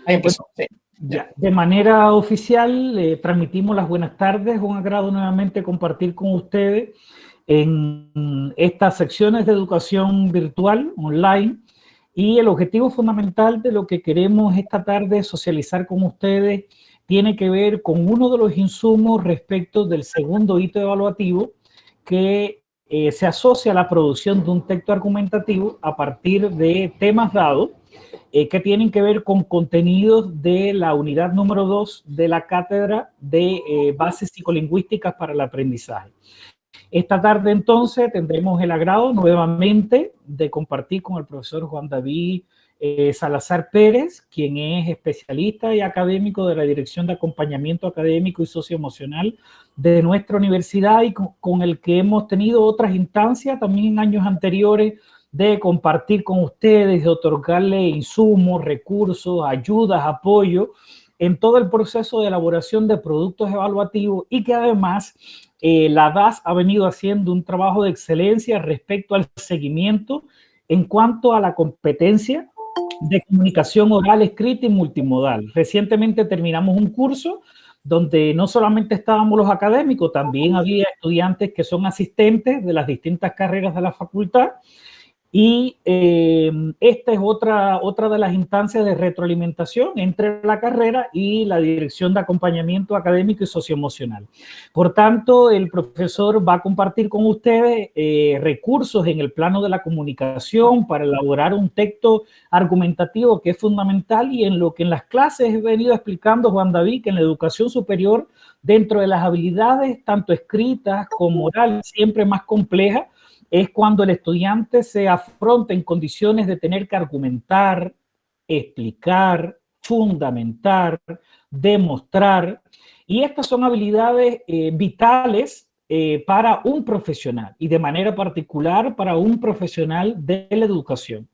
Ahí Bueno, empezó, sí. Ya. ya, de manera oficial, transmitimos las buenas tardes. Un agrado nuevamente compartir con ustedes en estas secciones de educación virtual, online, y el objetivo fundamental de lo que queremos esta tarde socializar con ustedes tiene que ver con uno de los insumos respecto del segundo hito evaluativo que se asocia a la producción de un texto argumentativo a partir de temas dados que tienen que ver con contenidos de la unidad número 2 de la cátedra de bases psicolingüísticas para el aprendizaje. Esta tarde entonces tendremos el agrado nuevamente de compartir con el profesor Juan David Salazar Pérez, quien es especialista y académico de la Dirección de Acompañamiento Académico y Socioemocional de nuestra universidad y con el que hemos tenido otras instancias también en años anteriores de compartir con ustedes, de otorgarle insumos, recursos, ayudas, apoyo en todo el proceso de elaboración de productos evaluativos y que además la DAS ha venido haciendo un trabajo de excelencia respecto al seguimiento en cuanto a la competencia de comunicación oral, escrita y multimodal. Recientemente terminamos un curso donde no solamente estábamos los académicos, también había estudiantes que son asistentes de las distintas carreras de la facultad. Y esta es otra de las instancias de retroalimentación entre la carrera y la Dirección de Acompañamiento Académico y Socioemocional. Por tanto, el profesor va a compartir con ustedes recursos en el plano de la comunicación para elaborar un texto argumentativo que es fundamental y en lo que en las clases he venido explicando, Juan David, que en la educación superior, dentro de las habilidades tanto escritas como orales, siempre más complejas, es cuando el estudiante se afronta en condiciones de tener que argumentar, explicar, fundamentar, demostrar. Y estas son habilidades vitales para un profesional y de manera particular para un profesional de la educación.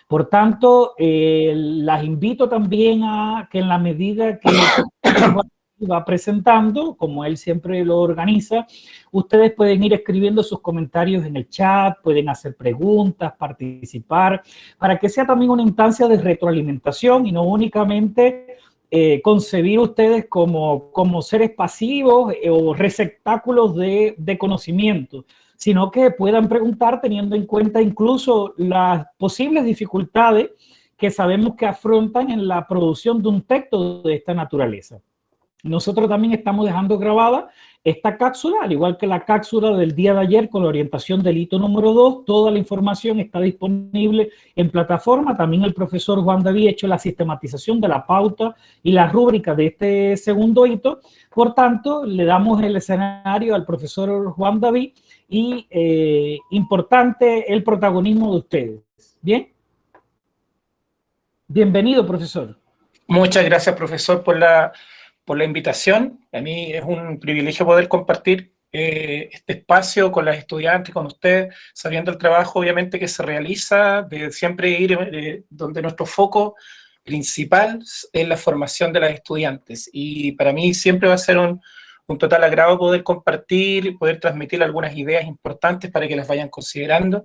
Por tanto, las invito también a que en la medida que va presentando, como él siempre lo organiza, ustedes pueden ir escribiendo sus comentarios en el chat, pueden hacer preguntas, participar, para que sea también una instancia de retroalimentación y no únicamente concebir ustedes como seres pasivos o receptáculos de conocimiento, sino que puedan preguntar teniendo en cuenta incluso las posibles dificultades que sabemos que afrontan en la producción de un texto de esta naturaleza. Nosotros también estamos dejando grabada esta cápsula, al igual que la cápsula del día de ayer con la orientación del hito número 2. Toda la información está disponible en plataforma. También el profesor Juan David ha hecho la sistematización de la pauta y la rúbrica de este segundo hito. Por tanto, le damos el escenario al profesor Juan David y importante el protagonismo de ustedes. ¿Bien? Bienvenido, profesor. Muchas gracias, profesor, por la invitación. A mí es un privilegio poder compartir este espacio con las estudiantes, con ustedes, sabiendo el trabajo, obviamente, que se realiza, de siempre ir donde nuestro foco principal es la formación de las estudiantes. Y para mí siempre va a ser un total agrado poder compartir, poder transmitir algunas ideas importantes para que las vayan considerando.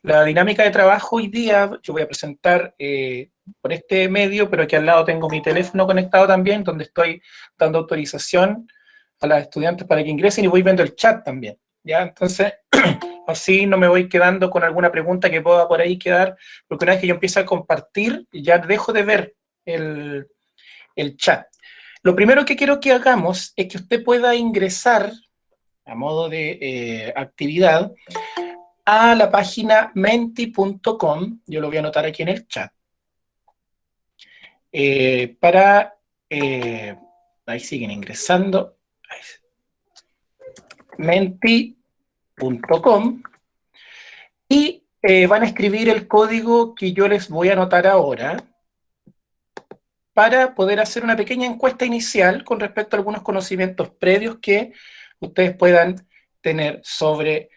La dinámica de trabajo hoy día, yo voy a presentar por este medio, pero aquí al lado tengo mi teléfono conectado también, donde estoy dando autorización a las estudiantes para que ingresen y voy viendo el chat también, ¿ya? Entonces, así no me voy quedando con alguna pregunta que pueda por ahí quedar, porque una vez que yo empiezo a compartir, ya dejo de ver el chat. Lo primero que quiero que hagamos es que usted pueda ingresar a modo de actividad a la página menti.com, yo lo voy a anotar aquí en el chat, ahí siguen ingresando, menti.com, y van a escribir el código que yo les voy a anotar ahora, para poder hacer una pequeña encuesta inicial con respecto a algunos conocimientos previos que ustedes puedan tener sobre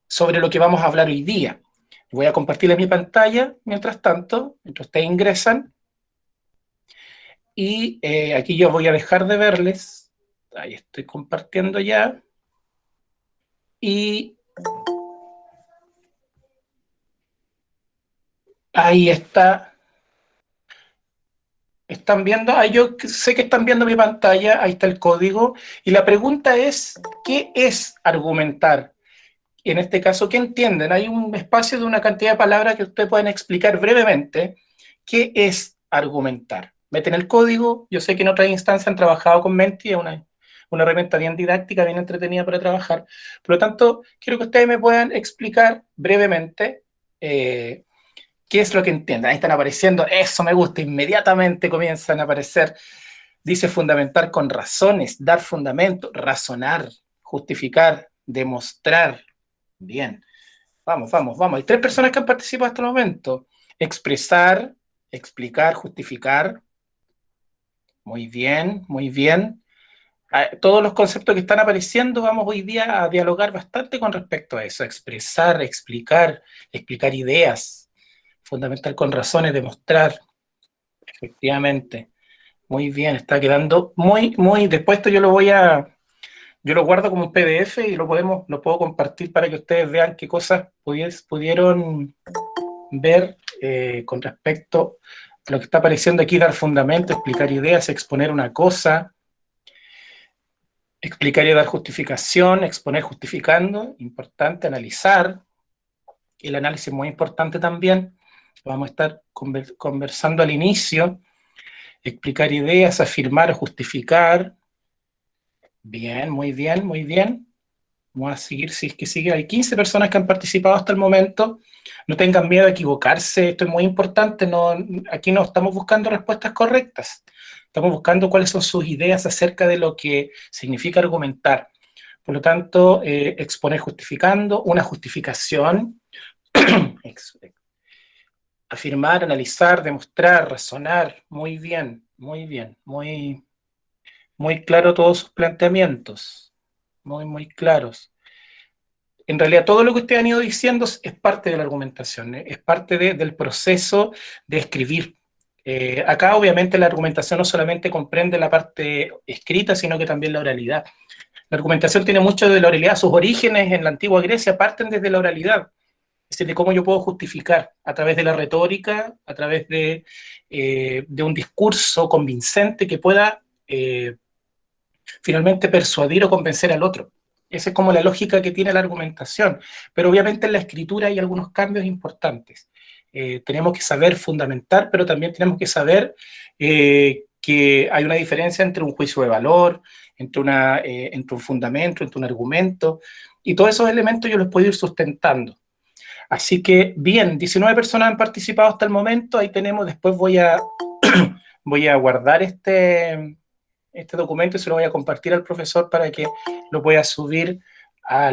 sobre lo que vamos a hablar hoy día. Voy a compartirles mi pantalla mientras tanto, mientras ustedes ingresan. Y aquí yo voy a dejar de verles. Ahí estoy compartiendo ya. Y ahí está ¿Están viendo? Ah, yo sé que están viendo mi pantalla, ahí está el código. Y la pregunta es, ¿qué es argumentar? Y en este caso, ¿qué entienden? Hay un espacio de una cantidad de palabras que ustedes pueden explicar brevemente. ¿Qué es argumentar? Meten el código. Yo sé que en otras instancias han trabajado con Menti, es una herramienta bien didáctica, bien entretenida para trabajar. Por lo tanto, quiero que ustedes me puedan explicar brevemente qué es lo que entienden. Ahí están apareciendo, eso me gusta, inmediatamente comienzan a aparecer. Dice fundamentar con razones, dar fundamento, razonar, justificar, demostrar. Bien, vamos, vamos, vamos. Hay 3 personas que han participado hasta el momento. Expresar, explicar, justificar. Muy bien, muy bien. Todos los conceptos que están apareciendo, vamos hoy día a dialogar bastante con respecto a eso. Expresar, explicar ideas, fundamental con razones, demostrar. Efectivamente. Muy bien, está quedando muy. Después esto yo lo guardo como un PDF y lo puedo compartir para que ustedes vean qué cosas pudieron ver con respecto a lo que está apareciendo aquí, dar fundamento, explicar ideas, exponer una cosa, explicar y dar justificación, exponer justificando, importante, analizar, el análisis es muy importante también, vamos a estar conversando al inicio, explicar ideas, afirmar, justificar, bien, muy bien, muy bien. Vamos a seguir, si es que sigue. Hay 15 personas que han participado hasta el momento. No tengan miedo a equivocarse, esto es muy importante. No, aquí no estamos buscando respuestas correctas. Estamos buscando cuáles son sus ideas acerca de lo que significa argumentar. Por lo tanto, exponer justificando, una justificación, afirmar, analizar, demostrar, razonar. Muy bien, muy bien, muy claro todos sus planteamientos. Muy claros. En realidad todo lo que ustedes han ido diciendo es parte de la argumentación, es parte del proceso de escribir. Acá obviamente la argumentación no solamente comprende la parte escrita, sino que también la oralidad. La argumentación tiene mucho de la oralidad, sus orígenes en la antigua Grecia parten desde la oralidad, es decir, de cómo yo puedo justificar a través de la retórica, a través de un discurso convincente que pueda finalmente persuadir o convencer al otro. Esa es como la lógica que tiene la argumentación, pero obviamente en la escritura hay algunos cambios importantes. Tenemos que saber fundamentar, pero también tenemos que saber que hay una diferencia entre un juicio de valor, entre un fundamento, entre un argumento, y todos esos elementos yo los puedo ir sustentando. Así que, bien, 19 personas han participado hasta el momento, ahí tenemos, después voy a guardar este documento y se lo voy a compartir al profesor para que lo pueda subir a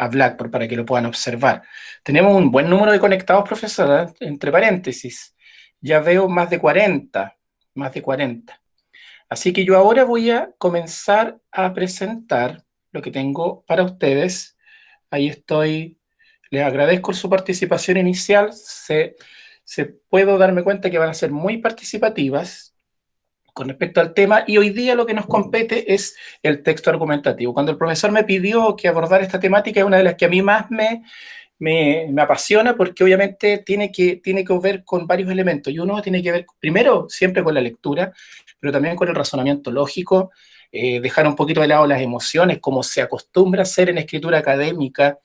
Blackboard para que lo puedan observar. Tenemos un buen número de conectados, profesor, entre paréntesis. Ya veo más de 40, más de 40. Así que yo ahora voy a comenzar a presentar lo que tengo para ustedes. Ahí estoy. Les agradezco su participación inicial. Puedo darme cuenta que van a ser muy participativas con respecto al tema, y hoy día lo que nos compete es el texto argumentativo. Cuando el profesor me pidió que abordar esta temática, es una de las que a mí más me apasiona, porque obviamente tiene que ver con varios elementos, y uno tiene que ver primero siempre con la lectura, pero también con el razonamiento lógico, dejar un poquito de lado las emociones, como se acostumbra a hacer en escritura académica.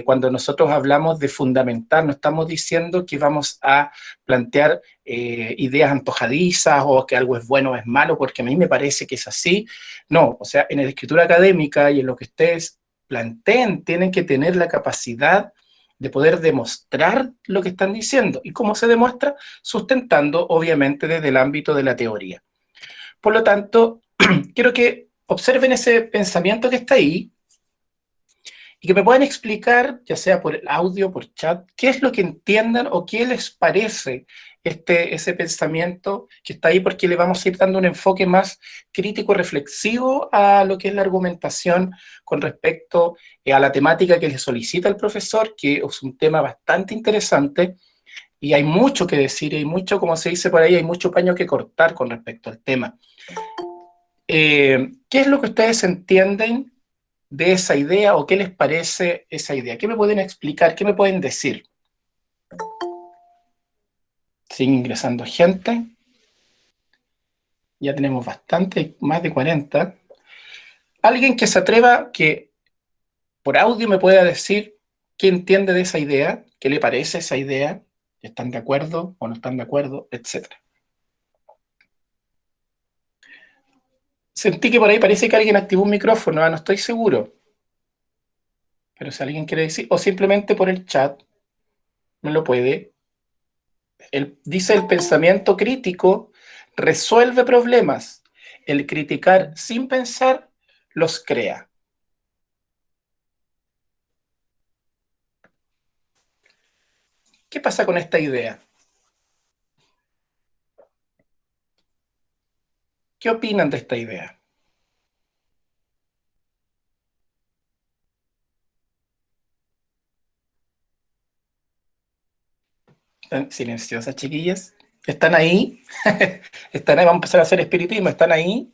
Cuando nosotros hablamos de fundamentar, no estamos diciendo que vamos a plantear ideas antojadizas o que algo es bueno o es malo, porque a mí me parece que es así. No, o sea, en la escritura académica y en lo que ustedes planteen, tienen que tener la capacidad de poder demostrar lo que están diciendo. ¿Y cómo se demuestra? Sustentando, obviamente, desde el ámbito de la teoría. Por lo tanto, quiero que observen ese pensamiento que está ahí, y que me puedan explicar, ya sea por audio, por chat, qué es lo que entiendan o qué les parece ese pensamiento que está ahí, porque le vamos a ir dando un enfoque más crítico y reflexivo a lo que es la argumentación con respecto a la temática que le solicita el profesor, que es un tema bastante interesante, y hay mucho que decir, y hay mucho, como se dice por ahí, hay mucho paño que cortar con respecto al tema. ¿Qué es lo que ustedes entienden de esa idea o qué les parece esa idea? ¿Qué me pueden explicar? ¿Qué me pueden decir? Sigue ingresando gente. Ya tenemos bastante, más de 40. Alguien que se atreva, que por audio me pueda decir qué entiende de esa idea, qué le parece esa idea, están de acuerdo o no están de acuerdo, etcétera. Sentí que por ahí parece que alguien activó un micrófono, no estoy seguro. Pero si alguien quiere decir, o simplemente por el chat, me lo puede. Dice el pensamiento crítico resuelve problemas. El criticar sin pensar los crea. ¿Qué pasa con esta idea? ¿Qué opinan de esta idea? ¿Están silenciosas, chiquillas? ¿Están ahí? ¿Están ahí? Vamos a empezar a hacer espiritismo. ¿Están ahí?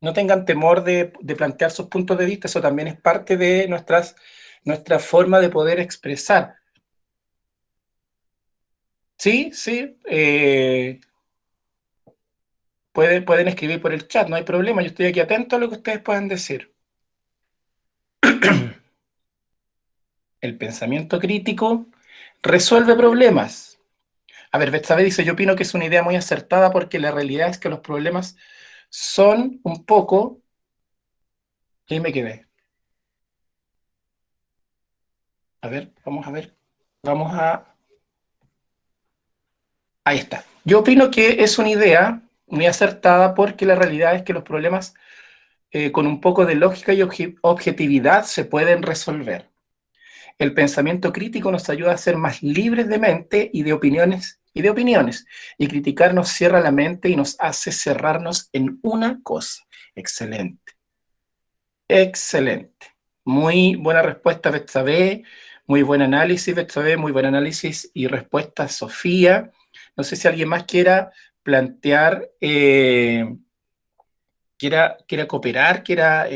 No tengan temor de plantear sus puntos de vista. Eso también es parte de nuestra forma de poder expresar. Sí, sí. Pueden escribir por el chat, no hay problema. Yo estoy aquí atento a lo que ustedes puedan decir. El pensamiento crítico resuelve problemas. A ver, Betsabe dice, yo opino que es una idea muy acertada porque la realidad es que los problemas son un poco... Y ahí me quedé. A ver, vamos a ver. Vamos a... Ahí está. Yo opino que es una idea muy acertada porque la realidad es que los problemas con un poco de lógica y objetividad se pueden resolver. El pensamiento crítico nos ayuda a ser más libres de mente y de opiniones. Y criticar nos cierra la mente y nos hace cerrarnos en una cosa. Excelente. Excelente. Muy buena respuesta, Betsabe. Muy buen análisis, Betsabe. Muy buen análisis y respuesta, Sofía. No sé si alguien más quiera plantear, quiera cooperar, quiera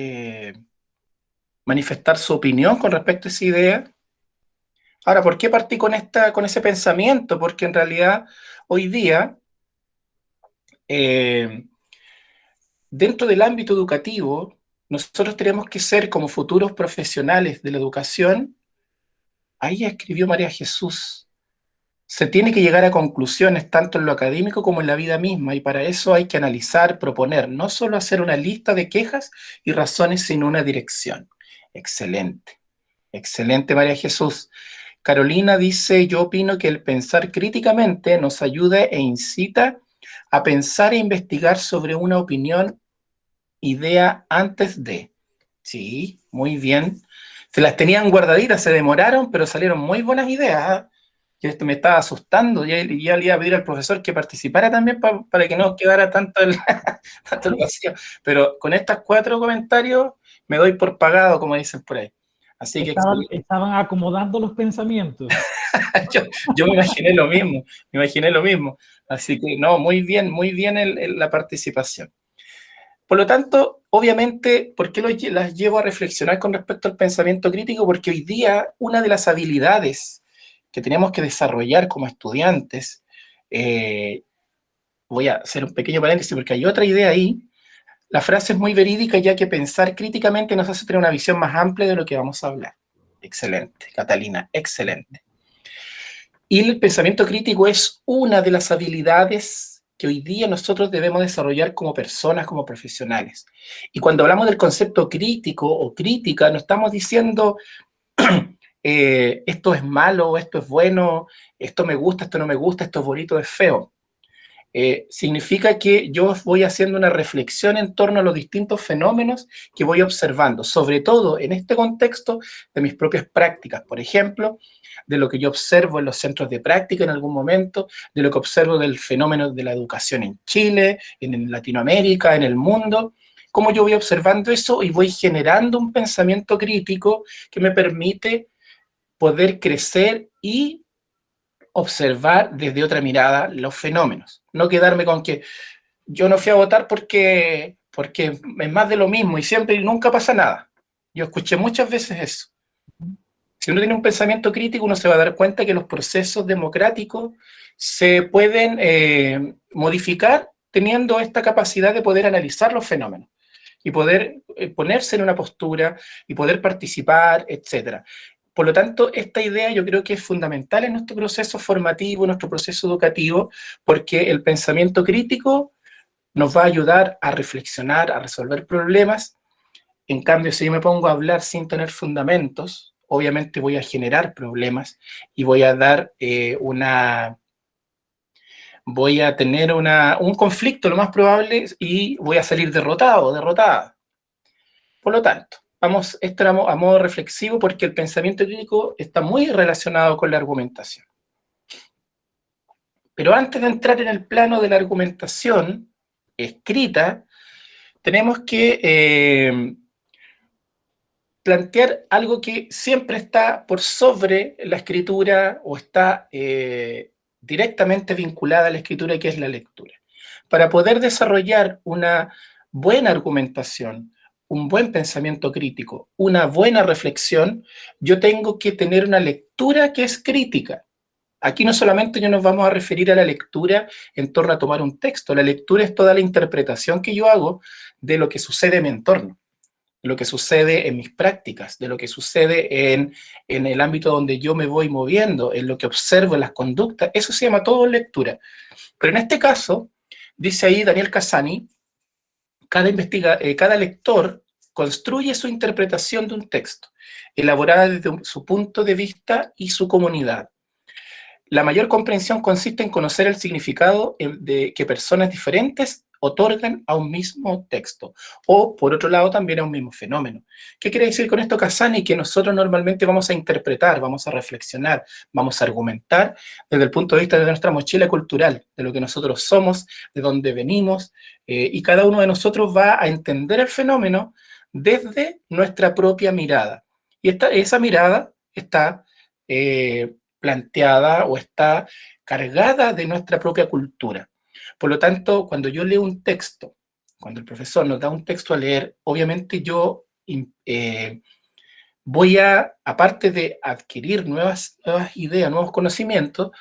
manifestar su opinión con respecto a esa idea. Ahora, ¿por qué partí con ese pensamiento? Porque en realidad hoy día, eh, dentro del ámbito educativo, nosotros tenemos que ser como futuros profesionales de la educación. Ahí escribió María Jesús. Se tiene que llegar a conclusiones tanto en lo académico como en la vida misma, y para eso hay que analizar, proponer, no solo hacer una lista de quejas y razones, sino una dirección. Excelente, excelente, María Jesús. Carolina dice, yo opino que el pensar críticamente nos ayuda e incita a pensar e investigar sobre una opinión, idea antes de. Sí, muy bien. Se las tenían guardaditas, se demoraron, pero salieron muy buenas ideas. Yo esto me estaba asustando, ya le iba a pedir al profesor que participara también para que no quedara tanto tanto el vacío. Pero con estos 4 comentarios me doy por pagado, como dicen por ahí. Así que estaban acomodando los pensamientos. yo me imaginé lo mismo. Así que no, muy bien la participación. Por lo tanto, obviamente, ¿por qué las llevo a reflexionar con respecto al pensamiento crítico? Porque hoy día una de las habilidades que tenemos que desarrollar como estudiantes, voy a hacer un pequeño paréntesis porque hay otra idea ahí. La frase es muy verídica, ya que pensar críticamente nos hace tener una visión más amplia de lo que vamos a hablar. Excelente, Catalina, excelente. Y el pensamiento crítico es una de las habilidades que hoy día nosotros debemos desarrollar como personas, como profesionales. Y cuando hablamos del concepto crítico o crítica, no estamos diciendo esto es malo, esto es bueno, esto me gusta, esto no me gusta, esto es bonito, es feo. Significa que yo voy haciendo una reflexión en torno a los distintos fenómenos que voy observando, sobre todo en este contexto de mis propias prácticas, por ejemplo, de lo que yo observo en los centros de práctica en algún momento, de lo que observo del fenómeno de la educación en Chile, en Latinoamérica, en el mundo, cómo yo voy observando eso y voy generando un pensamiento crítico que me permite poder crecer y observar desde otra mirada los fenómenos. No quedarme con que yo no fui a votar porque es más de lo mismo y siempre y nunca pasa nada. Yo escuché muchas veces eso. Si uno tiene un pensamiento crítico, uno se va a dar cuenta que los procesos democráticos se pueden modificar teniendo esta capacidad de poder analizar los fenómenos y poder ponerse en una postura y poder participar, etcétera. Por lo tanto, esta idea yo creo que es fundamental en nuestro proceso formativo, en nuestro proceso educativo, porque el pensamiento crítico nos va a ayudar a reflexionar, a resolver problemas. En cambio, si yo me pongo a hablar sin tener fundamentos, obviamente voy a generar problemas y voy a dar voy a tener un conflicto lo más probable y voy a salir derrotado, derrotada. Por lo tanto, esto era a modo reflexivo porque el pensamiento crítico está muy relacionado con la argumentación. Pero antes de entrar en el plano de la argumentación escrita, tenemos que plantear algo que siempre está por sobre la escritura o está directamente vinculada a la escritura, que es la lectura. Para poder desarrollar una buena argumentación, un buen pensamiento crítico, una buena reflexión, yo tengo que tener una lectura que es crítica. Aquí no solamente nos vamos a referir a la lectura en torno a tomar un texto, la lectura es toda la interpretación que yo hago de lo que sucede en mi entorno, de lo que sucede en mis prácticas, de lo que sucede en el ámbito donde yo me voy moviendo, en lo que observo, en las conductas, eso se llama todo lectura. Pero en este caso, dice ahí Daniel Cassani, cada lector construye su interpretación de un texto, elaborada desde su punto de vista y su comunidad. La mayor comprensión consiste en conocer el significado que personas diferentes otorgan a un mismo texto, o por otro lado también a un mismo fenómeno. ¿Qué quiere decir con esto Cassani? Que nosotros normalmente vamos a interpretar, vamos a reflexionar, vamos a argumentar desde el punto de vista de nuestra mochila cultural, de lo que nosotros somos, de dónde venimos, y cada uno de nosotros va a entender el fenómeno desde nuestra propia mirada. Y esa mirada está planteada o está cargada de nuestra propia cultura. Por lo tanto, cuando yo leo un texto, cuando el profesor nos da un texto a leer, obviamente yo voy a, aparte de adquirir nuevas ideas, nuevos conocimientos,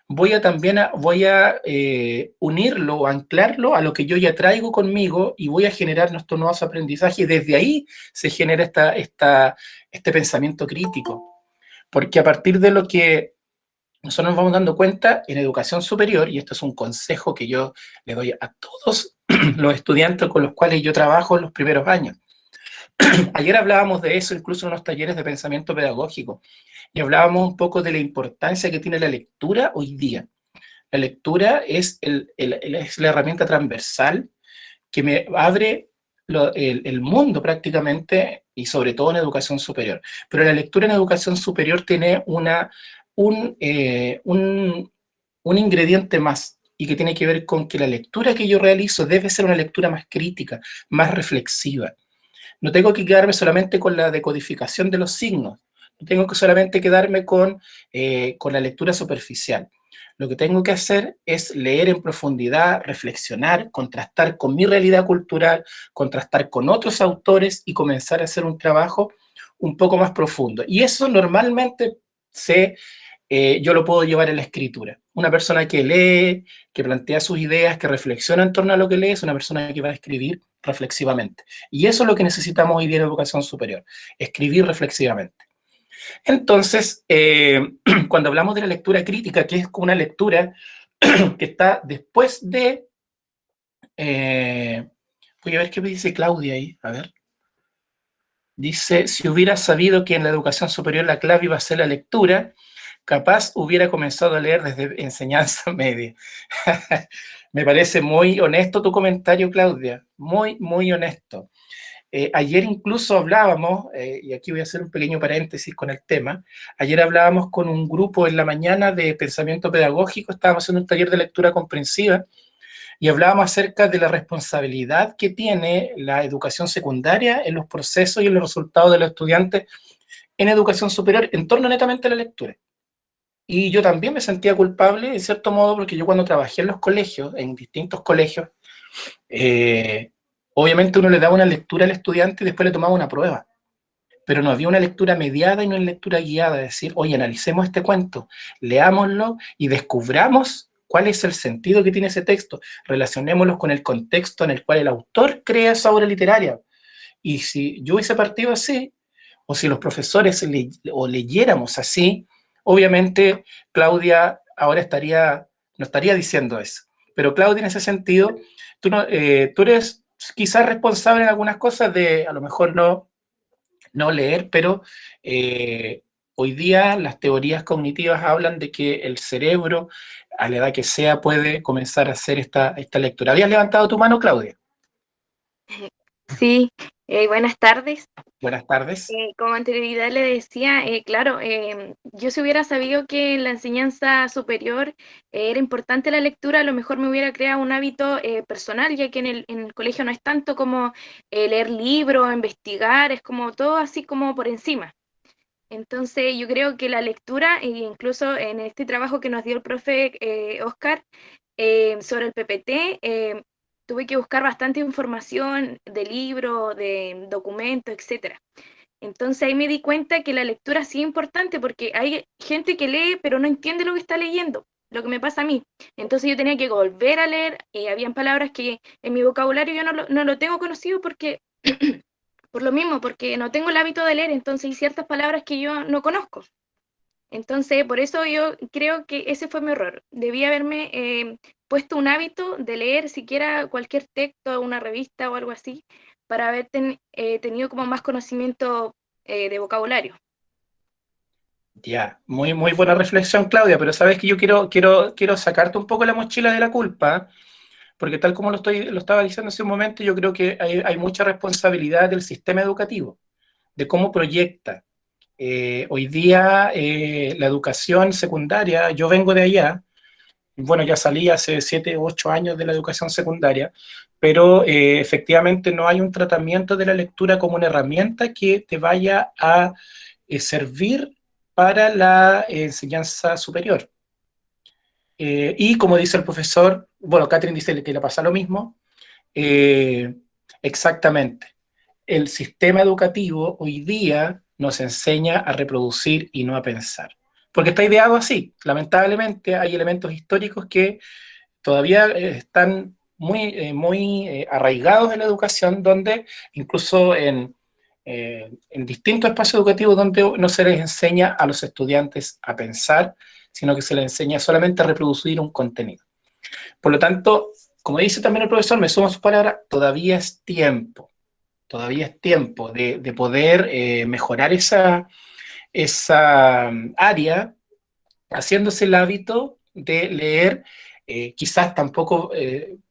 voy a unirlo o anclarlo a lo que yo ya traigo conmigo y voy a generar nuestros nuevos aprendizajes y desde ahí se genera este pensamiento crítico. Porque a partir de lo que nosotros nos vamos dando cuenta en educación superior, y esto es un consejo que yo le doy a todos los estudiantes con los cuales yo trabajo en los primeros años. Ayer hablábamos de eso incluso en unos talleres de pensamiento pedagógico, y hablábamos un poco de la importancia que tiene la lectura hoy día. La lectura es la herramienta transversal que me abre el mundo prácticamente, y sobre todo en educación superior. Pero la lectura en educación superior tiene un ingrediente más, y que tiene que ver con que la lectura que yo realizo debe ser una lectura más crítica, más reflexiva. No tengo que quedarme solamente con la decodificación de los signos, no tengo que solamente quedarme con la lectura superficial. Lo que tengo que hacer es leer en profundidad, reflexionar, contrastar con mi realidad cultural, contrastar con otros autores y comenzar a hacer un trabajo un poco más profundo. Y eso normalmente yo lo puedo llevar en la escritura. Una persona que lee, que plantea sus ideas, que reflexiona en torno a lo que lee, es una persona que va a escribir reflexivamente. Y eso es lo que necesitamos hoy día en educación superior, escribir reflexivamente. Entonces, cuando hablamos de la lectura crítica, que es una lectura que está después de... voy a ver qué me dice Claudia ahí, a ver. Dice, si hubiera sabido que en la educación superior la clave iba a ser la lectura, capaz hubiera comenzado a leer desde enseñanza media. Me parece muy honesto tu comentario, Claudia, muy, muy honesto. Ayer incluso hablábamos, y aquí voy a hacer un pequeño paréntesis con el tema, ayer hablábamos con un grupo en la mañana de pensamiento pedagógico, estábamos haciendo un taller de lectura comprensiva, y hablábamos acerca de la responsabilidad que tiene la educación secundaria en los procesos y en los resultados de los estudiantes en educación superior en torno netamente a la lectura. Y yo también me sentía culpable, en cierto modo, porque yo cuando trabajé en los colegios, en distintos colegios, obviamente uno le daba una lectura al estudiante y después le tomaba una prueba. pero no había una lectura mediada y una lectura guiada, es decir, oye, analicemos este cuento, leámoslo y descubramos cuál es el sentido que tiene ese texto, relacionémoslo con el contexto en el cual el autor crea esa obra literaria. Y si yo hubiese partido así, o si los profesores o leyéramos así, obviamente Claudia ahora no estaría diciendo eso. Pero Claudia, en ese sentido, tú eres quizás responsable en algunas cosas de a lo mejor no leer, pero hoy día las teorías cognitivas hablan de que el cerebro, a la edad que sea, puede comenzar a hacer esta lectura. ¿Habías levantado tu mano, Claudia? Sí, buenas tardes. Buenas tardes. Como anterioridad le decía, claro, yo si hubiera sabido que en la enseñanza superior era importante la lectura, a lo mejor me hubiera creado un hábito personal, ya que en el colegio no es tanto como leer libros, investigar, es como todo así como por encima. Entonces yo creo que la lectura, e incluso en este trabajo que nos dio el profe Oscar sobre el PPT, tuve que buscar bastante información de libros, de documentos, etcétera. Entonces ahí me di cuenta que la lectura sí es importante porque hay gente que lee pero no entiende lo que está leyendo, lo que me pasa a mí. Entonces yo tenía que volver a leer, habían palabras que en mi vocabulario yo no lo tengo conocido porque, por lo mismo, porque no tengo el hábito de leer, entonces hay ciertas palabras que yo no conozco. Entonces, por eso yo creo que ese fue mi error. Debí haberme puesto un hábito de leer siquiera cualquier texto, una revista o algo así, para haber tenido como más conocimiento de vocabulario. Ya, muy buena reflexión, Claudia, pero sabes que yo quiero sacarte un poco la mochila de la culpa, porque tal como lo estaba diciendo hace un momento, yo creo que hay mucha responsabilidad del sistema educativo, de cómo proyecta. Hoy día la educación secundaria, yo vengo de allá, bueno, ya salí hace 7 u 8 años de la educación secundaria, pero efectivamente no hay un tratamiento de la lectura como una herramienta que te vaya a servir para la enseñanza superior. Y como dice el profesor, bueno, Catherine dice que le pasa lo mismo, eh, exactamente. El sistema educativo hoy día nos enseña a reproducir y no a pensar. Porque está ideado así. Lamentablemente hay elementos históricos que todavía están muy arraigados en la educación, donde incluso en distintos espacios educativos donde no se les enseña a los estudiantes a pensar, sino que se les enseña solamente a reproducir un contenido. Por lo tanto, como dice también el profesor, me sumo a sus palabras, todavía es tiempo de poder mejorar esa área, haciéndose el hábito de leer, quizás tampoco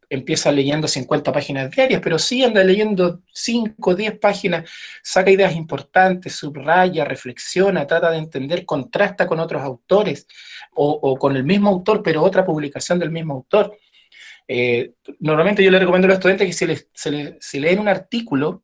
empieza leyendo 50 páginas diarias, pero sí anda leyendo 5 o 10 páginas, saca ideas importantes, subraya, reflexiona, trata de entender, contrasta con otros autores o con el mismo autor, pero otra publicación del mismo autor. Normalmente yo le recomiendo a los estudiantes que si leen un artículo,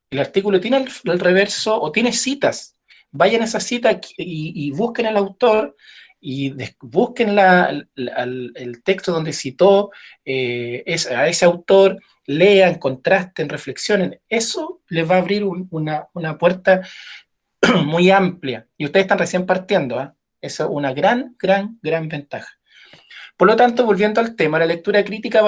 el artículo tiene el reverso o tiene citas. Vayan a esa cita y busquen al autor y busquen el texto donde citó a ese autor, lean, contrasten, reflexionen. Eso les va a abrir una puerta muy amplia. Y ustedes están recién partiendo, ¿eh? Esa es una gran ventaja. Por lo tanto, volviendo al tema, la lectura crítica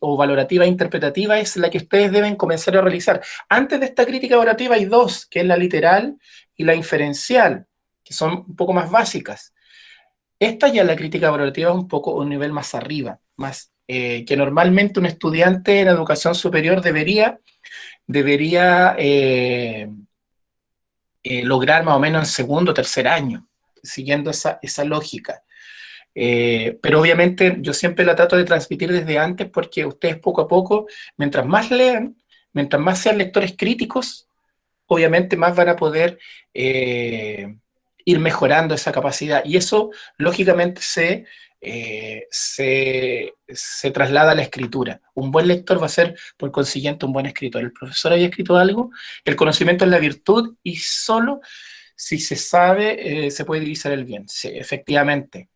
o valorativa e interpretativa es la que ustedes deben comenzar a realizar. Antes de esta crítica valorativa hay dos, que es la literal y la inferencial, que son un poco más básicas. Esta ya la crítica valorativa es un poco un nivel más arriba, más que normalmente un estudiante en educación superior debería lograr más o menos en segundo o tercer año, siguiendo esa lógica. Pero obviamente yo siempre la trato de transmitir desde antes porque ustedes poco a poco, mientras más lean, mientras más sean lectores críticos, obviamente más van a poder ir mejorando esa capacidad. Y eso, lógicamente, se traslada a la escritura. Un buen lector va a ser, por consiguiente, un buen escritor. El profesor había escrito algo, el conocimiento es la virtud y solo si se sabe, se puede divisar el bien. Sí, efectivamente.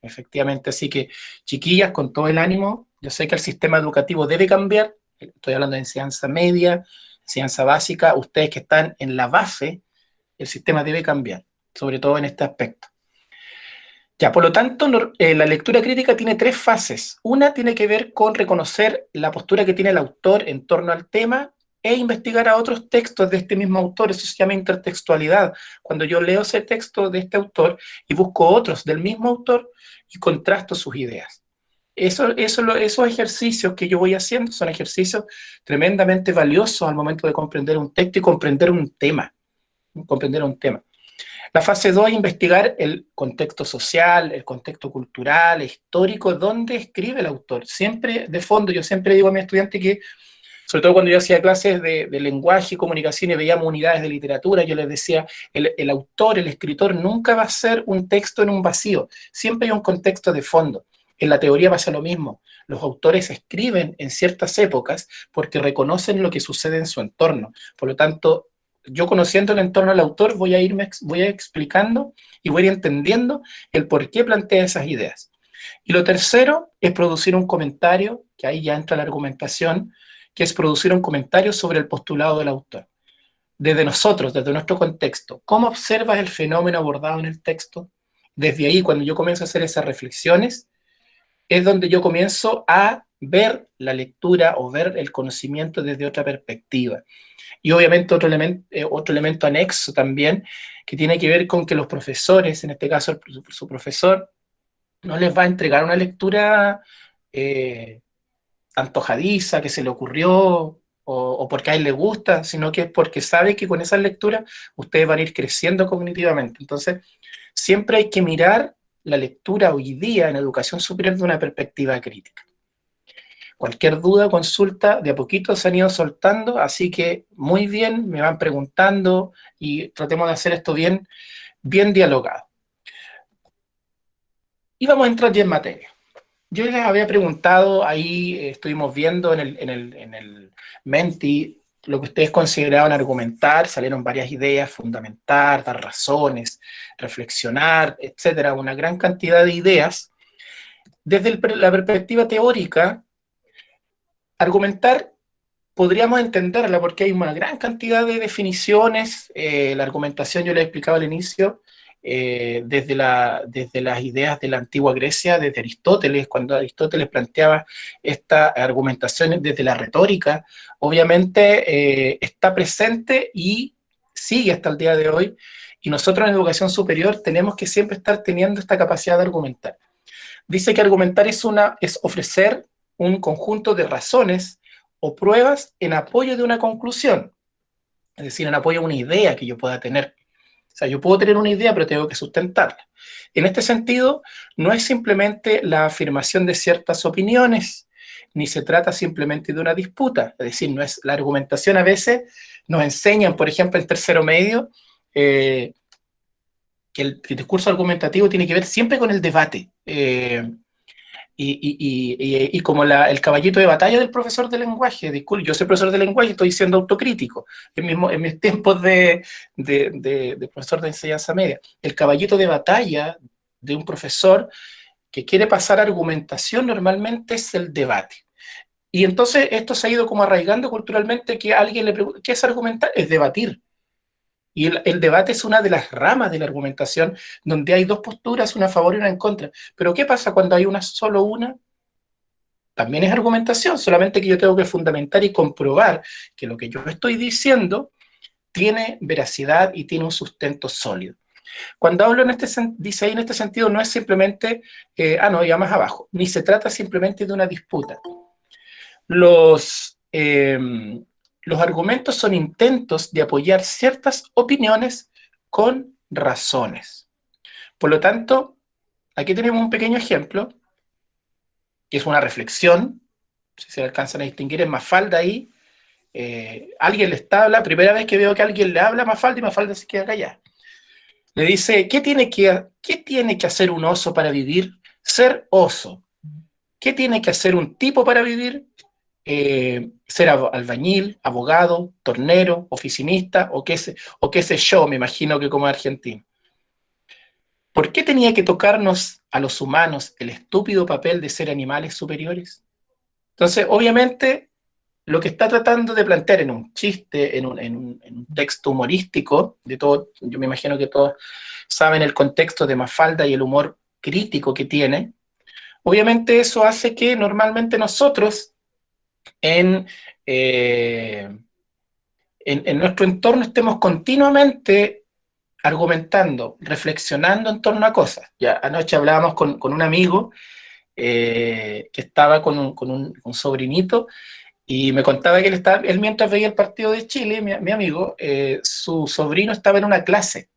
Así que, chiquillas, con todo el ánimo, yo sé que el sistema educativo debe cambiar, estoy hablando de enseñanza media, enseñanza básica, ustedes que están en la base, el sistema debe cambiar, sobre todo en este aspecto. Ya, por lo tanto, la lectura crítica tiene 3 fases. Una tiene que ver con reconocer la postura que tiene el autor en torno al tema e investigar a otros textos de este mismo autor. Eso se llama intertextualidad. Cuando yo leo ese texto de este autor y busco otros del mismo autor y contrasto sus ideas. Esos ejercicios que yo voy haciendo son ejercicios tremendamente valiosos al momento de comprender un texto y comprender un tema. La fase 2 es investigar el contexto social, el contexto cultural, histórico, donde escribe el autor. Siempre, de fondo, yo siempre digo a mis estudiantes que, sobre todo cuando yo hacía clases de lenguaje y comunicación y veíamos unidades de literatura, yo les decía, el autor, el escritor, nunca va a ser un texto en un vacío. Siempre hay un contexto de fondo. En la teoría pasa lo mismo. Los autores escriben en ciertas épocas porque reconocen lo que sucede en su entorno. Por lo tanto, yo conociendo el entorno del autor voy a ir explicando y voy a ir entendiendo el por qué plantea esas ideas. Y lo tercero es producir un comentario, que ahí ya entra la argumentación, que es producir un comentario sobre el postulado del autor. Desde nosotros, desde nuestro contexto, ¿cómo observas el fenómeno abordado en el texto? Desde ahí, cuando yo comienzo a hacer esas reflexiones, es donde yo comienzo a ver la lectura o ver el conocimiento desde otra perspectiva. Y obviamente otro elemento anexo también, que tiene que ver con que los profesores, en este caso su profesor, no les va a entregar una lectura antojadiza, que se le ocurrió, o porque a él le gusta, sino que es porque sabe que con esas lecturas ustedes van a ir creciendo cognitivamente. Entonces, siempre hay que mirar la lectura hoy día en educación superior de una perspectiva crítica. Cualquier duda, consulta, de a poquito se han ido soltando, así que muy bien, me van preguntando y tratemos de hacer esto bien dialogado. Y vamos a entrar ya en materia. Yo les había preguntado, ahí estuvimos viendo en el Menti lo que ustedes consideraban argumentar, salieron varias ideas, fundamentar, dar razones, reflexionar, etcétera, una gran cantidad de ideas. Desde la perspectiva teórica, argumentar podríamos entenderla porque hay una gran cantidad de definiciones. La argumentación yo les explicaba al inicio, desde las ideas de la antigua Grecia, desde Aristóteles, cuando Aristóteles planteaba esta argumentación desde la retórica, obviamente está presente y sigue hasta el día de hoy, y nosotros en educación superior tenemos que siempre estar teniendo esta capacidad de argumentar. Dice que argumentar es ofrecer un conjunto de razones o pruebas en apoyo de una conclusión, es decir, en apoyo a una idea que yo pueda tener. O sea, yo puedo tener una idea, pero tengo que sustentarla. En este sentido, no es simplemente la afirmación de ciertas opiniones, ni se trata simplemente de una disputa. Es decir, no es la argumentación. A veces nos enseñan, por ejemplo, en tercero medio, que el discurso argumentativo tiene que ver siempre con el debate. Y como el caballito de batalla del profesor de lenguaje, disculpe, yo soy profesor de lenguaje y estoy siendo autocrítico, en mis tiempos de profesor de enseñanza media, el caballito de batalla de un profesor que quiere pasar argumentación normalmente es el debate. Y entonces esto se ha ido como arraigando culturalmente, que a alguien le pregunta, ¿qué es argumentar? Es debatir. Y el debate es una de las ramas de la argumentación donde hay dos posturas, una a favor y una en contra. Pero ¿qué pasa cuando hay solo una? También es argumentación, solamente que yo tengo que fundamentar y comprobar que lo que yo estoy diciendo tiene veracidad y tiene un sustento sólido. Cuando hablo dice ahí en este sentido, no es simplemente, no, ya más abajo, ni se trata simplemente de una disputa. Los argumentos son intentos de apoyar ciertas opiniones con razones. Por lo tanto, aquí tenemos un pequeño ejemplo, que es una reflexión, si se alcanzan a distinguir en Mafalda ahí, alguien le está hablando, primera vez que veo que alguien le habla a Mafalda y Mafalda se queda callada. Le dice, ¿qué tiene que hacer un oso para vivir? Ser oso. ¿Qué tiene que hacer un tipo para vivir? Ser albañil, abogado, tornero, oficinista, o qué sé yo, me imagino que como argentino. ¿Por qué tenía que tocarnos a los humanos el estúpido papel de ser animales superiores? Entonces, obviamente, lo que está tratando de plantear en un chiste, en un texto humorístico, de todo, yo me imagino que todos saben el contexto de Mafalda y el humor crítico que tiene, obviamente eso hace que normalmente nosotros en, eh, en nuestro entorno estemos continuamente argumentando, reflexionando en torno a cosas. Ya anoche hablábamos con un amigo que estaba con un sobrinito y me contaba que él mientras veía el partido de Chile, mi amigo, su sobrino estaba en una clase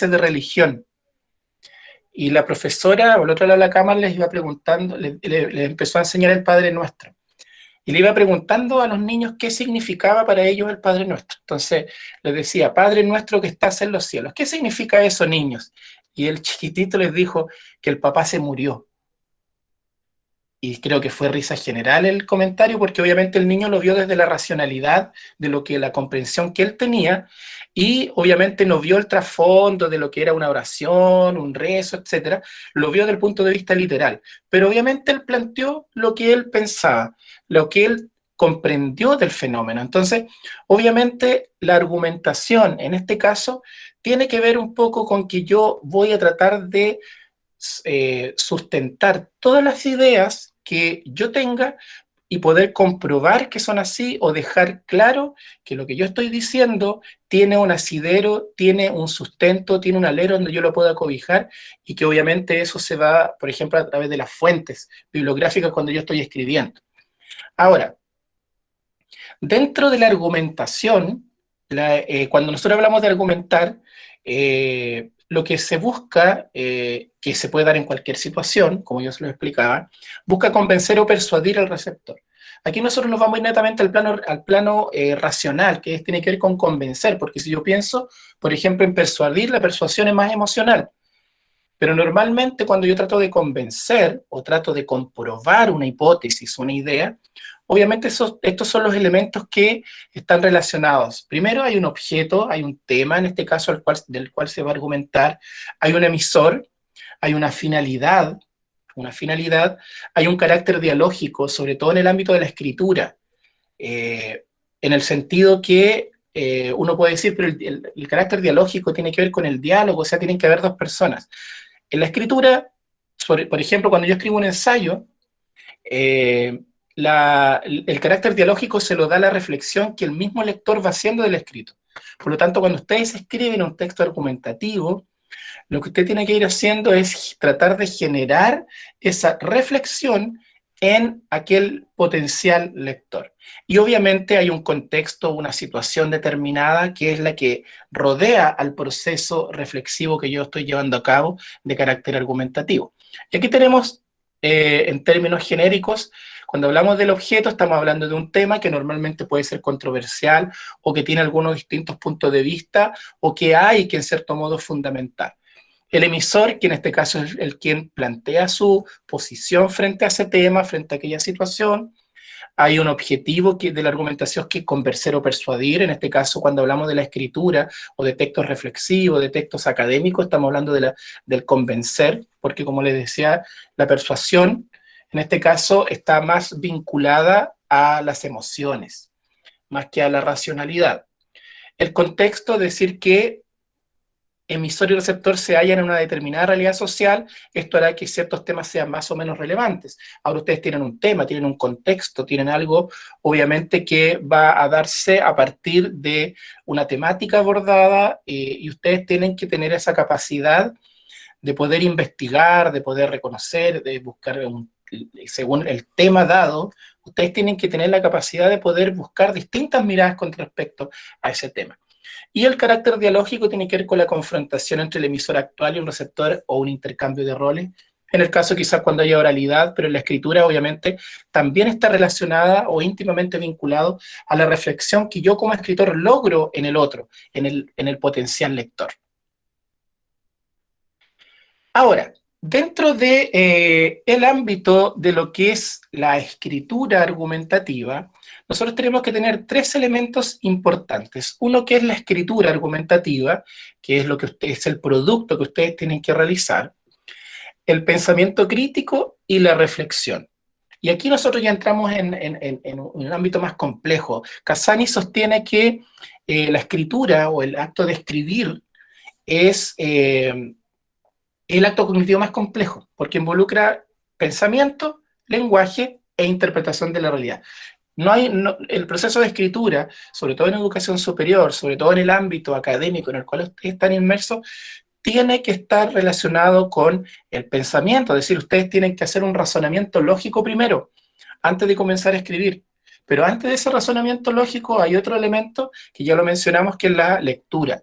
de religión. Y la profesora, al otro lado de la cámara, les iba preguntando, le empezó a enseñar el Padre Nuestro. Y le iba preguntando a los niños qué significaba para ellos el Padre Nuestro. Entonces les decía, Padre Nuestro que estás en los cielos. ¿Qué significa eso, niños? Y el chiquitito les dijo que el papá se murió. Y creo que fue risa general el comentario, porque obviamente el niño lo vio desde la racionalidad, de lo que la comprensión que él tenía, y obviamente no vio el trasfondo de lo que era una oración, un rezo, etcétera, lo vio desde el punto de vista literal. Pero obviamente él planteó lo que él pensaba, lo que él comprendió del fenómeno. Entonces, obviamente la argumentación en este caso tiene que ver un poco con que yo voy a tratar de sustentar todas las ideas que yo tenga y poder comprobar que son así o dejar claro que lo que yo estoy diciendo tiene un asidero, tiene un sustento, tiene un alero donde yo lo pueda cobijar y que obviamente eso se va, por ejemplo, a través de las fuentes bibliográficas cuando yo estoy escribiendo. Ahora, dentro de la argumentación, cuando nosotros hablamos de argumentar, lo que se busca, que se puede dar en cualquier situación, como yo se lo explicaba, busca convencer o persuadir al receptor. Aquí nosotros nos vamos netamente al plano racional, que tiene que ver con convencer, porque si yo pienso, por ejemplo, en persuadir, la persuasión es más emocional. Pero normalmente cuando yo trato de convencer o trato de comprobar una hipótesis, una idea, obviamente estos son los elementos que están relacionados. Primero hay un objeto, hay un tema, en este caso del cual se va a argumentar, hay un emisor, hay una finalidad, hay un carácter dialógico, sobre todo en el ámbito de la escritura, en el sentido que uno puede decir, pero el carácter dialógico tiene que ver con el diálogo, o sea, tienen que haber dos personas. En la escritura, por ejemplo, cuando yo escribo un ensayo, el carácter dialógico se lo da la reflexión que el mismo lector va haciendo del escrito. Por lo tanto, cuando ustedes escriben un texto argumentativo, lo que usted tiene que ir haciendo es tratar de generar esa reflexión en aquel potencial lector. Y obviamente hay un contexto, una situación determinada que es la que rodea al proceso reflexivo que yo estoy llevando a cabo de carácter argumentativo. Y aquí tenemos, en términos genéricos, cuando hablamos del objeto estamos hablando de un tema que normalmente puede ser controversial o que tiene algunos distintos puntos de vista o que hay que en cierto modo fundamentar. El emisor, que en este caso es el quien plantea su posición frente a ese tema, frente a aquella situación. Hay un objetivo de la argumentación que es convencer o persuadir. En este caso, cuando hablamos de la escritura o de textos reflexivos, de textos académicos, estamos hablando del convencer, porque como les decía, la persuasión, en este caso, está más vinculada a las emociones, más que a la racionalidad. El contexto, decir que emisor y receptor se hallan en una determinada realidad social, esto hará que ciertos temas sean más o menos relevantes. Ahora ustedes tienen un tema, tienen un contexto, tienen algo, obviamente, que va a darse a partir de una temática abordada y ustedes tienen que tener esa capacidad de poder investigar, de poder reconocer, de buscar, según el tema dado, ustedes tienen que tener la capacidad de poder buscar distintas miradas con respecto a ese tema. Y el carácter dialógico tiene que ver con la confrontación entre el emisor actual y un receptor o un intercambio de roles. En el caso quizás cuando haya oralidad, pero en la escritura obviamente también está relacionada o íntimamente vinculado a la reflexión que yo como escritor logro en el otro, en el potencial lector. Ahora, dentro de el ámbito de lo que es la escritura argumentativa, nosotros tenemos que tener tres elementos importantes. Uno que es la escritura argumentativa, que es es el producto que ustedes tienen que realizar, el pensamiento crítico y la reflexión. Y aquí nosotros ya entramos en un ámbito más complejo. Cassani sostiene que la escritura o el acto de escribir es el acto cognitivo más complejo, porque involucra pensamiento, lenguaje e interpretación de la realidad. El proceso de escritura, sobre todo en educación superior, sobre todo en el ámbito académico en el cual ustedes están inmersos, tiene que estar relacionado con el pensamiento, es decir, ustedes tienen que hacer un razonamiento lógico primero, antes de comenzar a escribir. Pero antes de ese razonamiento lógico hay otro elemento que ya lo mencionamos, que es la lectura.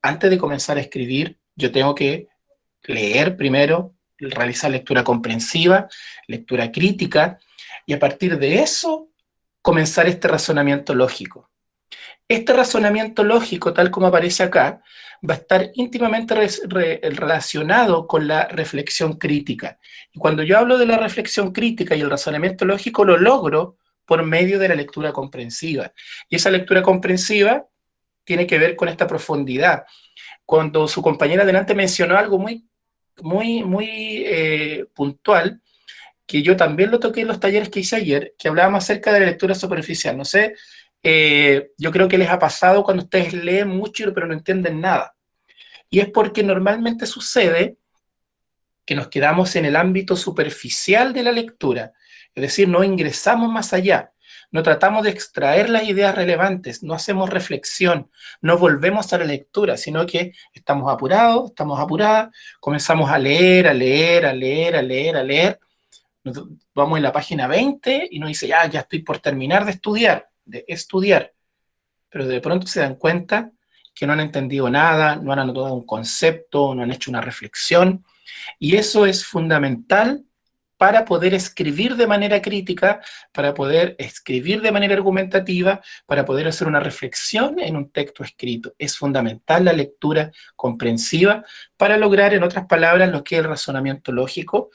Antes de comenzar a escribir, yo tengo que leer primero, realizar lectura comprensiva, lectura crítica, y a partir de eso comenzar este razonamiento lógico. Este razonamiento lógico, tal como aparece acá, va a estar íntimamente relacionado con la reflexión crítica. Y cuando yo hablo de la reflexión crítica y el razonamiento lógico, lo logro por medio de la lectura comprensiva. Y esa lectura comprensiva tiene que ver con esta profundidad. Cuando su compañera delante mencionó algo muy puntual, que yo también lo toqué en los talleres que hice ayer, que hablábamos acerca de la lectura superficial. No sé, yo creo que les ha pasado cuando ustedes leen mucho pero no entienden nada. Y es porque normalmente sucede que nos quedamos en el ámbito superficial de la lectura, es decir, no ingresamos más allá, no tratamos de extraer las ideas relevantes, no hacemos reflexión, no volvemos a la lectura, sino que estamos apurados, estamos apuradas, comenzamos a leer, a leer, a leer, a leer, a leer, vamos en la página 20 y nos dice, ya estoy por terminar de estudiar, pero de pronto se dan cuenta que no han entendido nada, no han anotado un concepto, no han hecho una reflexión, y eso es fundamental para poder escribir de manera crítica, para poder escribir de manera argumentativa, para poder hacer una reflexión en un texto escrito. Es fundamental la lectura comprensiva para lograr, en otras palabras, lo que es el razonamiento lógico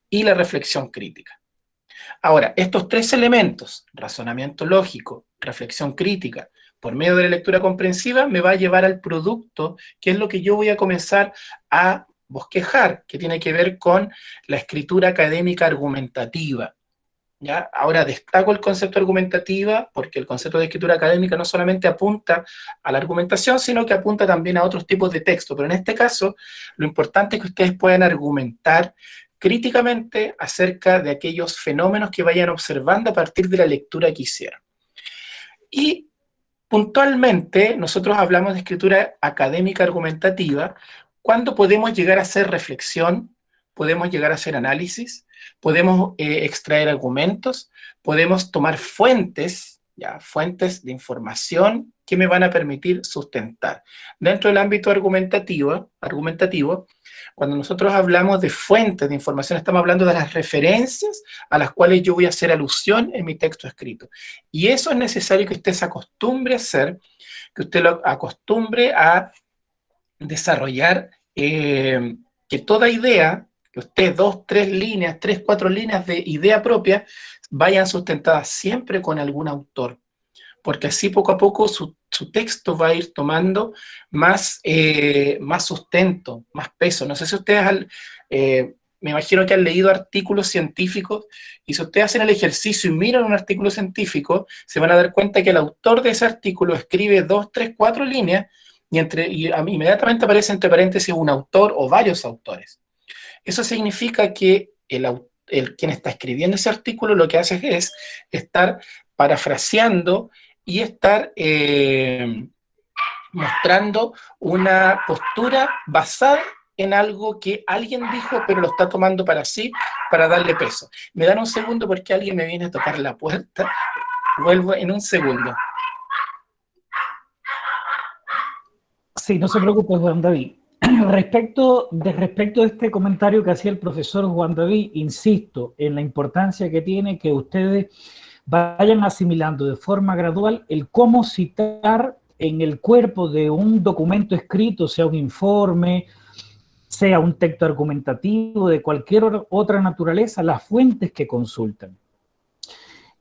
y la reflexión crítica. Ahora, estos tres elementos, razonamiento lógico, reflexión crítica, por medio de la lectura comprensiva, me va a llevar al producto, que es lo que yo voy a comenzar a bosquejar, que tiene que ver con la escritura académica argumentativa. ¿Ya? Ahora destaco el concepto argumentativa porque el concepto de escritura académica no solamente apunta a la argumentación, sino que apunta también a otros tipos de texto. Pero en este caso, lo importante es que ustedes puedan argumentar críticamente acerca de aquellos fenómenos que vayan observando a partir de la lectura que hicieron. Y puntualmente, nosotros hablamos de escritura académica argumentativa cuando podemos llegar a hacer reflexión, podemos llegar a hacer análisis, podemos extraer argumentos, podemos tomar fuentes, fuentes de información que me van a permitir sustentar. Dentro del ámbito argumentativo, cuando nosotros hablamos de fuentes de información, estamos hablando de las referencias a las cuales yo voy a hacer alusión en mi texto escrito. Y eso es necesario que usted se acostumbre a hacer, que usted lo acostumbre a desarrollar, que toda idea, que usted 2, 3 líneas, 3, 4 líneas de idea propia vayan sustentadas siempre con algún autor, porque así poco a poco su texto va a ir tomando más sustento, más peso. No sé si ustedes, me imagino que han leído artículos científicos, y si ustedes hacen el ejercicio y miran un artículo científico, se van a dar cuenta que el autor de ese artículo escribe 2, 3, 4 líneas, y inmediatamente aparece entre paréntesis un autor o varios autores. Eso significa que quien está escribiendo ese artículo lo que hace es estar parafraseando y estar mostrando una postura basada en algo que alguien dijo, pero lo está tomando para sí, para darle peso. Me dan un segundo porque alguien me viene a tocar la puerta. Vuelvo en un segundo. Sí, no se preocupe, Juan David. Respecto a este comentario que hacía el profesor Juan David, insisto en la importancia que tiene que ustedes vayan asimilando de forma gradual el cómo citar en el cuerpo de un documento escrito, sea un informe, sea un texto argumentativo de cualquier otra naturaleza, las fuentes que consultan.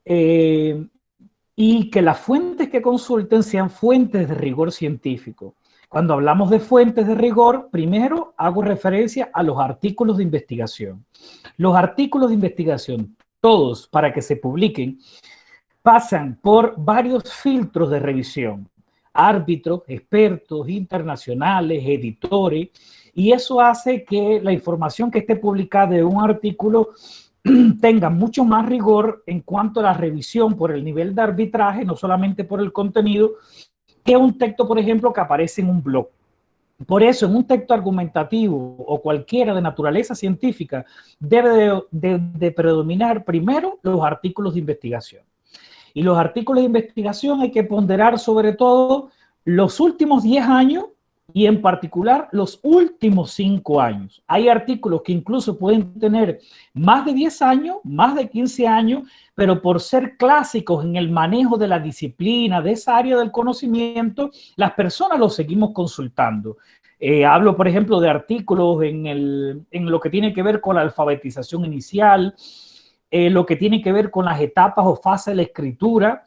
Y que las fuentes que consulten sean fuentes de rigor científico. Cuando hablamos de fuentes de rigor, primero hago referencia a los artículos de investigación. Los artículos de investigación, todos para que se publiquen, pasan por varios filtros de revisión, árbitros, expertos internacionales, editores, y eso hace que la información que esté publicada en un artículo tenga mucho más rigor en cuanto a la revisión por el nivel de arbitraje, no solamente por el contenido, que un texto, por ejemplo, que aparece en un blog. Por eso, en un texto argumentativo o cualquiera de naturaleza científica, debe de predominar primero los artículos de investigación. Y los artículos de investigación hay que ponderar sobre todo los últimos 10 años y en particular los últimos 5 años. Hay artículos que incluso pueden tener más de 10 años, más de 15 años, pero por ser clásicos en el manejo de la disciplina, de esa área del conocimiento, las personas los seguimos consultando. Hablo, por ejemplo, de artículos en lo que tiene que ver con la alfabetización inicial, lo que tiene que ver con las etapas o fases de la escritura,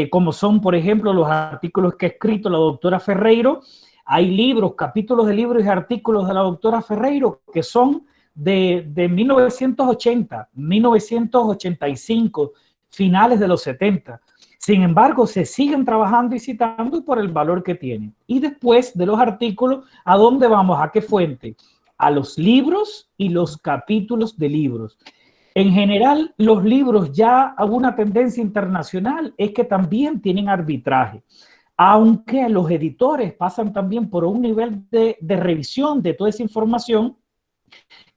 como son, por ejemplo, los artículos que ha escrito la doctora Ferreiro. Hay libros, capítulos de libros y artículos de la doctora Ferreiro que son de 1980, 1985, finales de los 70. Sin embargo, se siguen trabajando y citando por el valor que tienen. Y después de los artículos, ¿a dónde vamos? ¿A qué fuente? A los libros y los capítulos de libros. En general, los libros ya a una tendencia internacional es que también tienen arbitraje, aunque los editores pasan también por un nivel de revisión de toda esa información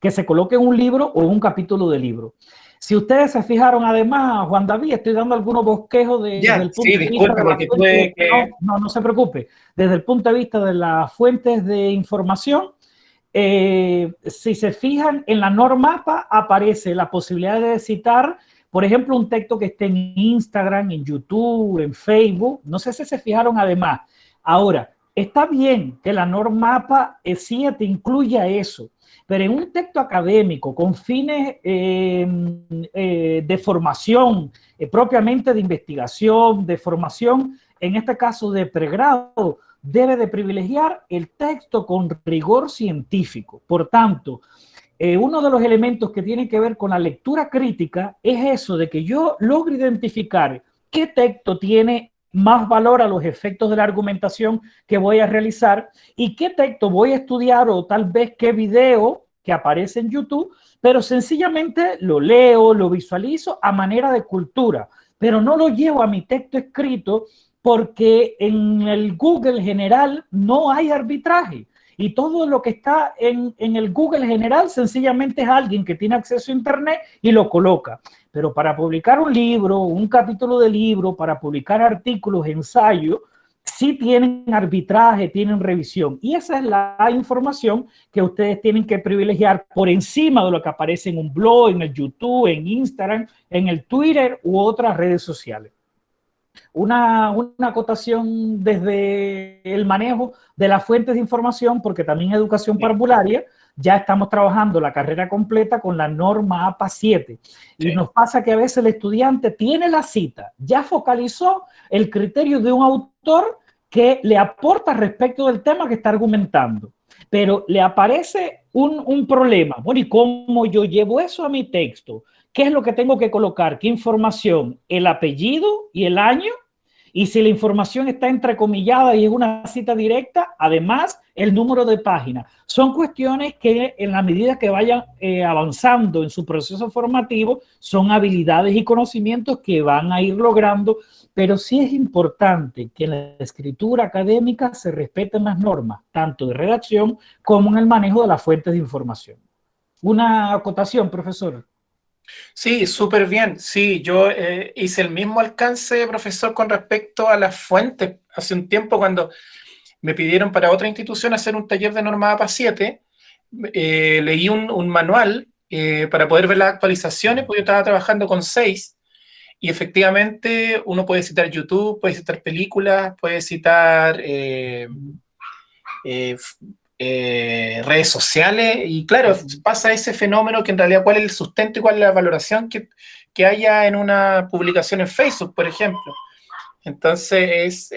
que se coloque en un libro o en un capítulo de libro. Si ustedes se fijaron, además, Juan David, estoy dando algunos bosquejos desde el punto de vista de las fuentes, no se preocupe, desde el punto de vista de las fuentes de información. Si se fijan en la normapa aparece la posibilidad de citar, por ejemplo, un texto que esté en Instagram, en YouTube, en Facebook. No sé si se fijaron además. Ahora, está bien que la normapa 7 incluya eso, pero en un texto académico con fines de formación, propiamente de investigación, de formación, en este caso de pregrado, debe de privilegiar el texto con rigor científico. Por tanto, uno de los elementos que tiene que ver con la lectura crítica es eso de que yo logre identificar qué texto tiene más valor a los efectos de la argumentación que voy a realizar y qué texto voy a estudiar o tal vez qué video que aparece en YouTube, pero sencillamente lo leo, lo visualizo a manera de cultura, pero no lo llevo a mi texto escrito porque en el Google general no hay arbitraje. Y todo lo que está en el Google general sencillamente es alguien que tiene acceso a Internet y lo coloca. Pero para publicar un libro, un capítulo de libro, para publicar artículos, ensayos, sí tienen arbitraje, tienen revisión. Y esa es la información que ustedes tienen que privilegiar por encima de lo que aparece en un blog, en el YouTube, en Instagram, en el Twitter u otras redes sociales. Una acotación desde el manejo de las fuentes de información, porque también educación parvularia, ya estamos trabajando la carrera completa con la norma APA 7. Y nos pasa que a veces el estudiante tiene la cita, ya focalizó el criterio de un autor que le aporta respecto del tema que está argumentando, pero le aparece un problema. Bueno, ¿y cómo yo llevo eso a mi texto? ¿Qué es lo que tengo que colocar? ¿Qué información? ¿El apellido y el año? Y si la información está entrecomillada y es una cita directa, además el número de página. Son cuestiones que en la medida que vayan avanzando en su proceso formativo, son habilidades y conocimientos que van a ir logrando, pero sí es importante que en la escritura académica se respeten las normas, tanto de redacción como en el manejo de las fuentes de información. Una acotación, profesor. Sí, súper bien. Sí, yo hice el mismo alcance, profesor, con respecto a las fuentes. Hace un tiempo, cuando me pidieron para otra institución hacer un taller de norma APA 7, leí un manual para poder ver las actualizaciones, porque yo estaba trabajando con 6, y efectivamente uno puede citar YouTube, puede citar películas, puede citar redes sociales, y claro, pasa ese fenómeno que en realidad cuál es el sustento y cuál es la valoración que haya en una publicación en Facebook, por ejemplo. Entonces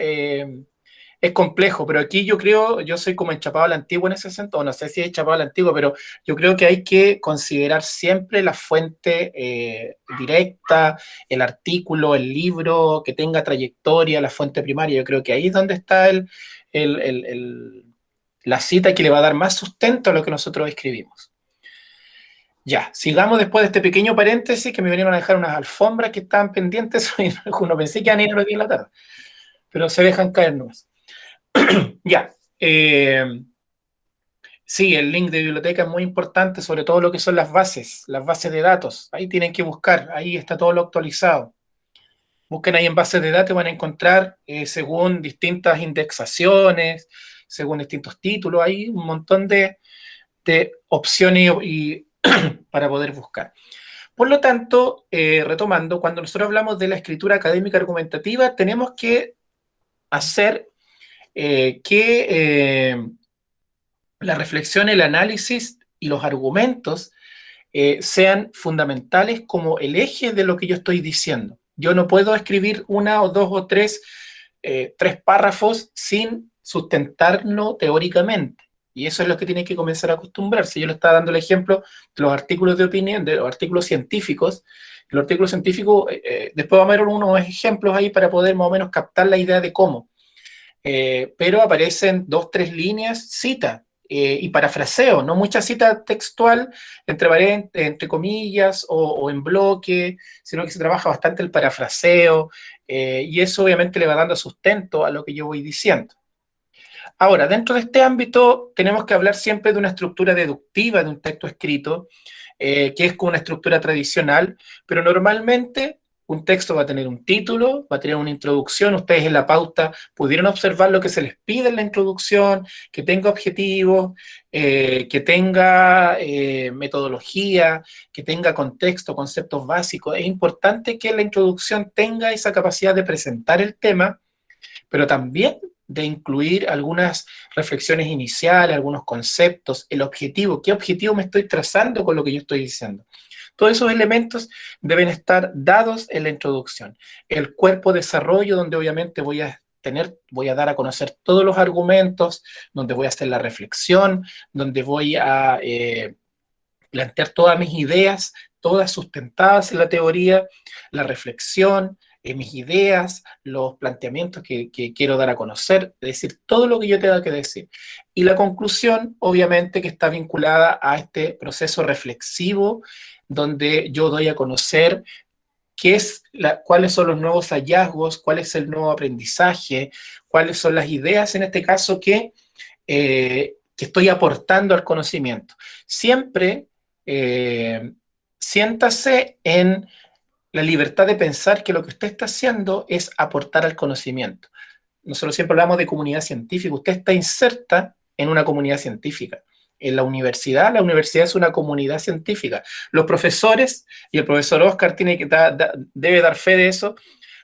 es complejo, pero aquí yo creo, yo soy como enchapado a la antigua en ese sentido, no sé si es enchapado a la antigua, pero yo creo que hay que considerar siempre la fuente directa, el artículo, el libro, que tenga trayectoria, la fuente primaria. Yo creo que ahí es donde está la cita que le va a dar más sustento a lo que nosotros escribimos. Ya, sigamos después de este pequeño paréntesis que me vinieron a dejar unas alfombras que estaban pendientes. No pensé que iban a ir hoy día en la tarde, pero se dejan caer nomás. Ya. Sí, el link de biblioteca es muy importante, sobre todo lo que son las bases de datos. Ahí tienen que buscar, ahí está todo lo actualizado. Busquen ahí en bases de datos y van a encontrar, según distintas indexaciones, según distintos títulos, hay un montón de opciones para poder buscar. Por lo tanto, retomando, cuando nosotros hablamos de la escritura académica argumentativa, tenemos que hacer que la reflexión, el análisis y los argumentos sean fundamentales como el eje de lo que yo estoy diciendo. Yo no puedo escribir una o dos o tres párrafos sin sustentarlo teóricamente. Y eso es lo que tiene que comenzar a acostumbrarse. Yo le estaba dando el ejemplo de los artículos de opinión, de los artículos científicos. Los artículos científicos, después vamos a ver unos ejemplos ahí para poder más o menos captar la idea de cómo. Pero aparecen 2, 3 líneas, cita y parafraseo, no mucha cita textual entre comillas o en bloque, sino que se trabaja bastante el parafraseo y eso obviamente le va dando sustento a lo que yo voy diciendo. Ahora, dentro de este ámbito tenemos que hablar siempre de una estructura deductiva de un texto escrito, que es como una estructura tradicional, pero normalmente un texto va a tener un título, va a tener una introducción. Ustedes en la pauta pudieron observar lo que se les pide en la introducción, que tenga objetivos, que tenga metodología, que tenga contexto, conceptos básicos. Es importante que la introducción tenga esa capacidad de presentar el tema, pero también de incluir algunas reflexiones iniciales, algunos conceptos, el objetivo, qué objetivo me estoy trazando con lo que yo estoy diciendo. Todos esos elementos deben estar dados en la introducción. El cuerpo de desarrollo, donde obviamente voy a dar a conocer todos los argumentos, donde voy a hacer la reflexión, donde voy a plantear todas mis ideas, todas sustentadas en la teoría, la reflexión, mis ideas, los planteamientos que quiero dar a conocer, es decir, todo lo que yo tenga que decir. Y la conclusión, obviamente, que está vinculada a este proceso reflexivo, donde yo doy a conocer cuáles son los nuevos hallazgos, cuál es el nuevo aprendizaje, cuáles son las ideas, en este caso, que estoy aportando al conocimiento. Siempre siéntase en la libertad de pensar que lo que usted está haciendo es aportar al conocimiento. Nosotros siempre hablamos de comunidad científica. Usted está inserta en una comunidad científica. En la universidad es una comunidad científica. Los profesores, y el profesor Oscar debe dar fe de eso,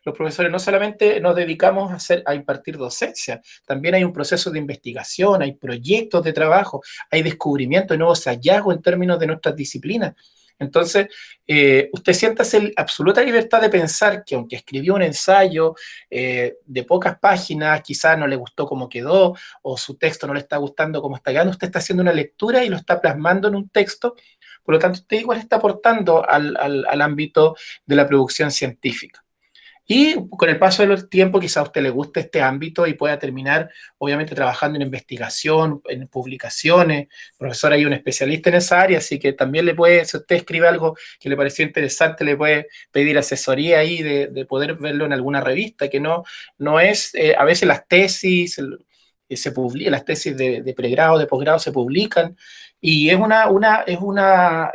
los profesores no solamente nos dedicamos a impartir docencia, también hay un proceso de investigación, hay proyectos de trabajo, hay descubrimiento de nuevos hallazgos en términos de nuestras disciplinas. Entonces, usted siéntase absoluta libertad de pensar que aunque escribió un ensayo de pocas páginas, quizás no le gustó cómo quedó, o su texto no le está gustando cómo está quedando, usted está haciendo una lectura y lo está plasmando en un texto, por lo tanto, usted igual está aportando al ámbito de la producción científica. Y con el paso del tiempo quizá a usted le guste este ámbito y pueda terminar obviamente trabajando en investigación, en publicaciones. El profesor hay un especialista en esa área, así que también si usted escribe algo que le pareció interesante, le puede pedir asesoría ahí de poder verlo en alguna revista, que no es, a veces las tesis, las tesis de pregrado, de posgrado se publican y es una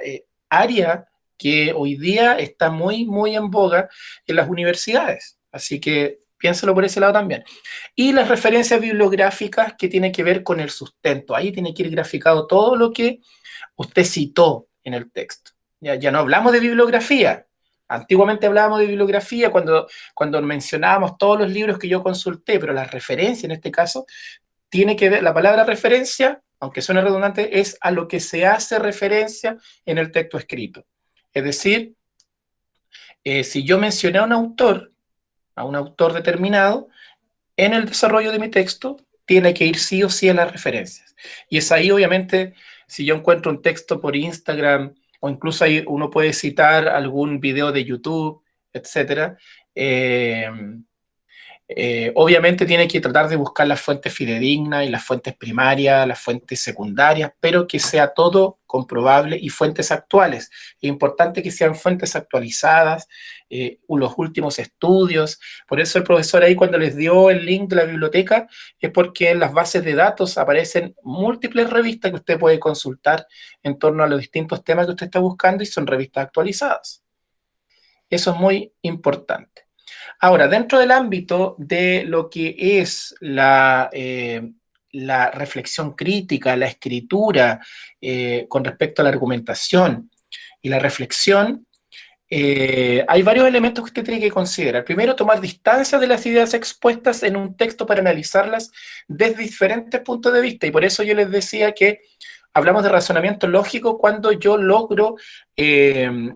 área que hoy día está muy, muy en boga en las universidades. Así que piénselo por ese lado también. Y las referencias bibliográficas que tienen que ver con el sustento. Ahí tiene que ir graficado todo lo que usted citó en el texto. Ya no hablamos de bibliografía. Antiguamente hablábamos de bibliografía cuando mencionábamos todos los libros que yo consulté, pero la referencia en este caso tiene que ver, la palabra referencia, aunque suene redundante, es a lo que se hace referencia en el texto escrito. Es decir, si yo mencioné a un autor determinado, en el desarrollo de mi texto tiene que ir sí o sí a las referencias. Y es ahí, obviamente, si yo encuentro un texto por Instagram, o incluso ahí uno puede citar algún video de YouTube, etcétera, obviamente tiene que tratar de buscar las fuentes fidedignas y las fuentes primarias, las fuentes secundarias, pero que sea todo comprobable y fuentes actuales. Es importante que sean fuentes actualizadas, los últimos estudios. Por eso el profesor ahí cuando les dio el link de la biblioteca es porque en las bases de datos aparecen múltiples revistas que usted puede consultar en torno a los distintos temas que usted está buscando y son revistas actualizadas. Eso es muy importante. Ahora, dentro del ámbito de lo que es la reflexión crítica, la escritura con respecto a la argumentación y la reflexión, hay varios elementos que usted tiene que considerar. Primero, tomar distancia de las ideas expuestas en un texto para analizarlas desde diferentes puntos de vista. Y por eso yo les decía que hablamos de razonamiento lógico cuando yo logro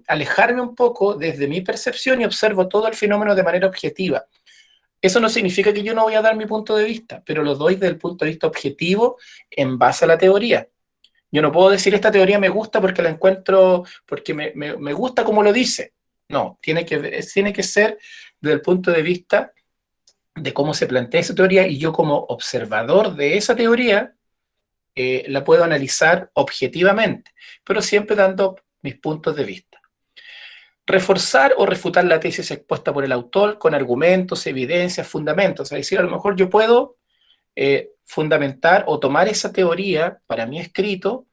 alejarme un poco desde mi percepción y observo todo el fenómeno de manera objetiva. Eso no significa que yo no voy a dar mi punto de vista, pero lo doy desde el punto de vista objetivo en base a la teoría. Yo no puedo decir esta teoría me gusta porque la encuentro, porque me gusta como lo dice. No, tiene que ser desde el punto de vista de cómo se plantea esa teoría y yo como observador de esa teoría la puedo analizar objetivamente, pero siempre dando mis puntos de vista. Reforzar o refutar la tesis expuesta por el autor con argumentos, evidencias, fundamentos. Es decir, a lo mejor yo puedo fundamentar o tomar esa teoría para mi escrito,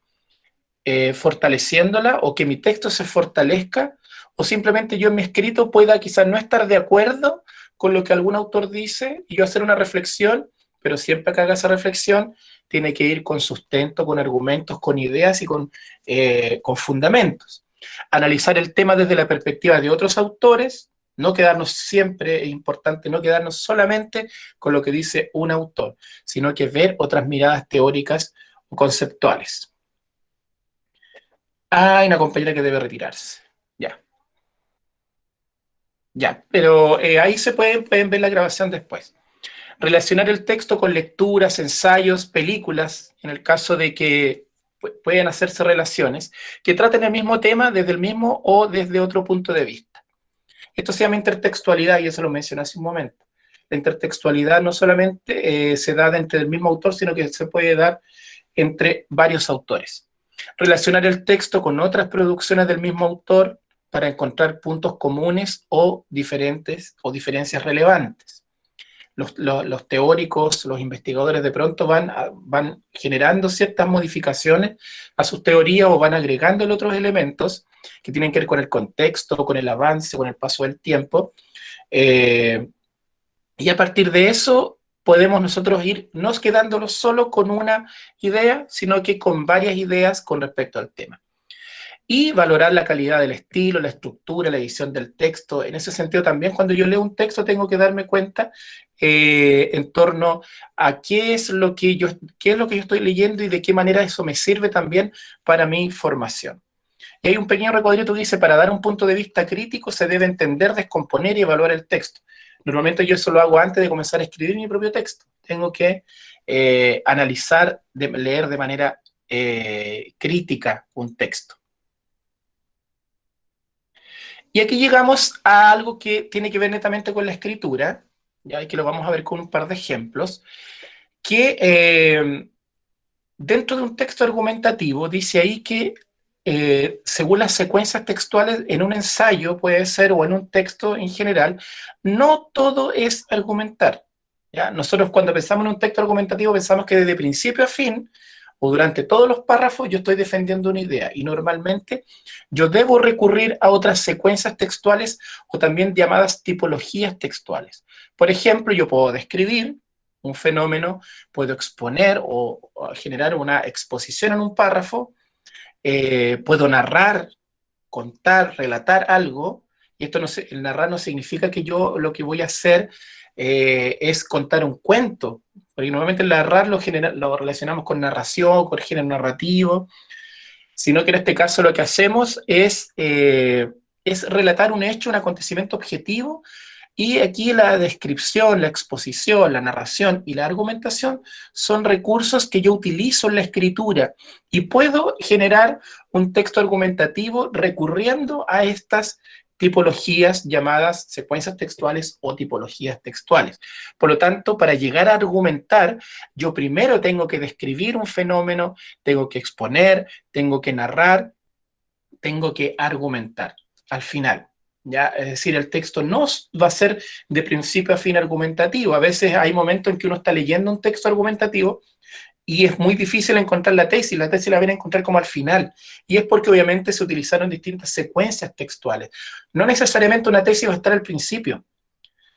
fortaleciéndola o que mi texto se fortalezca, o simplemente yo en mi escrito pueda quizás no estar de acuerdo con lo que algún autor dice y yo hacer una reflexión, pero siempre que haga esa reflexión tiene que ir con sustento, con argumentos, con ideas y con fundamentos. Analizar el tema desde la perspectiva de otros autores, no quedarnos siempre, es importante no quedarnos solamente con lo que dice un autor, sino que ver otras miradas teóricas o conceptuales. Hay una compañera que debe retirarse. Ya. Ya, pero ahí se pueden ver la grabación después. Relacionar el texto con lecturas, ensayos, películas, en el caso de que pueden hacerse relaciones, que traten el mismo tema desde el mismo o desde otro punto de vista. Esto se llama intertextualidad y eso lo mencioné hace un momento. La intertextualidad no solamente se da entre el mismo autor, sino que se puede dar entre varios autores. Relacionar el texto con otras producciones del mismo autor para encontrar puntos comunes o diferentes o diferencias relevantes. Los teóricos, los investigadores de pronto van generando ciertas modificaciones a sus teorías o van agregando otros elementos que tienen que ver con el contexto, con el avance, con el paso del tiempo. Y a partir de eso podemos nosotros irnos quedándonos solo con una idea, sino que con varias ideas con respecto al tema. Y valorar la calidad del estilo, la estructura, la edición del texto. En ese sentido también cuando yo leo un texto tengo que darme cuenta en torno a qué es lo que yo estoy leyendo y de qué manera eso me sirve también para mi formación. Y hay un pequeño recuadrito que dice, para dar un punto de vista crítico se debe entender, descomponer y evaluar el texto. Normalmente yo eso lo hago antes de comenzar a escribir mi propio texto. Tengo que analizar, leer de manera crítica un texto. Y aquí llegamos a algo que tiene que ver netamente con la escritura, ya que lo vamos a ver con un par de ejemplos, que dentro de un texto argumentativo dice ahí que según las secuencias textuales en un ensayo puede ser o en un texto en general, no todo es argumentar. ¿Ya? Nosotros cuando pensamos en un texto argumentativo pensamos que desde principio a fin o durante todos los párrafos yo estoy defendiendo una idea y normalmente yo debo recurrir a otras secuencias textuales o también llamadas tipologías textuales. Por ejemplo, yo puedo describir un fenómeno, puedo exponer o generar una exposición en un párrafo, puedo narrar, contar, relatar algo, y esto el narrar no significa que yo lo que voy a hacer es contar un cuento, porque normalmente el narrar lo relacionamos con narración, con género narrativo, sino que en este caso lo que hacemos es relatar un hecho, un acontecimiento objetivo, Y aquí la descripción, la exposición, la narración y la argumentación son recursos que yo utilizo en la escritura y puedo generar un texto argumentativo recurriendo a estas tipologías llamadas secuencias textuales o tipologías textuales. Por lo tanto, para llegar a argumentar, yo primero tengo que describir un fenómeno, tengo que exponer, tengo que narrar, tengo que argumentar al final. ¿Ya? Es decir, el texto no va a ser de principio a fin argumentativo. A veces hay momentos en que uno está leyendo un texto argumentativo y es muy difícil encontrar la tesis la van a encontrar como al final. Y es porque obviamente se utilizaron distintas secuencias textuales. No necesariamente una tesis va a estar al principio.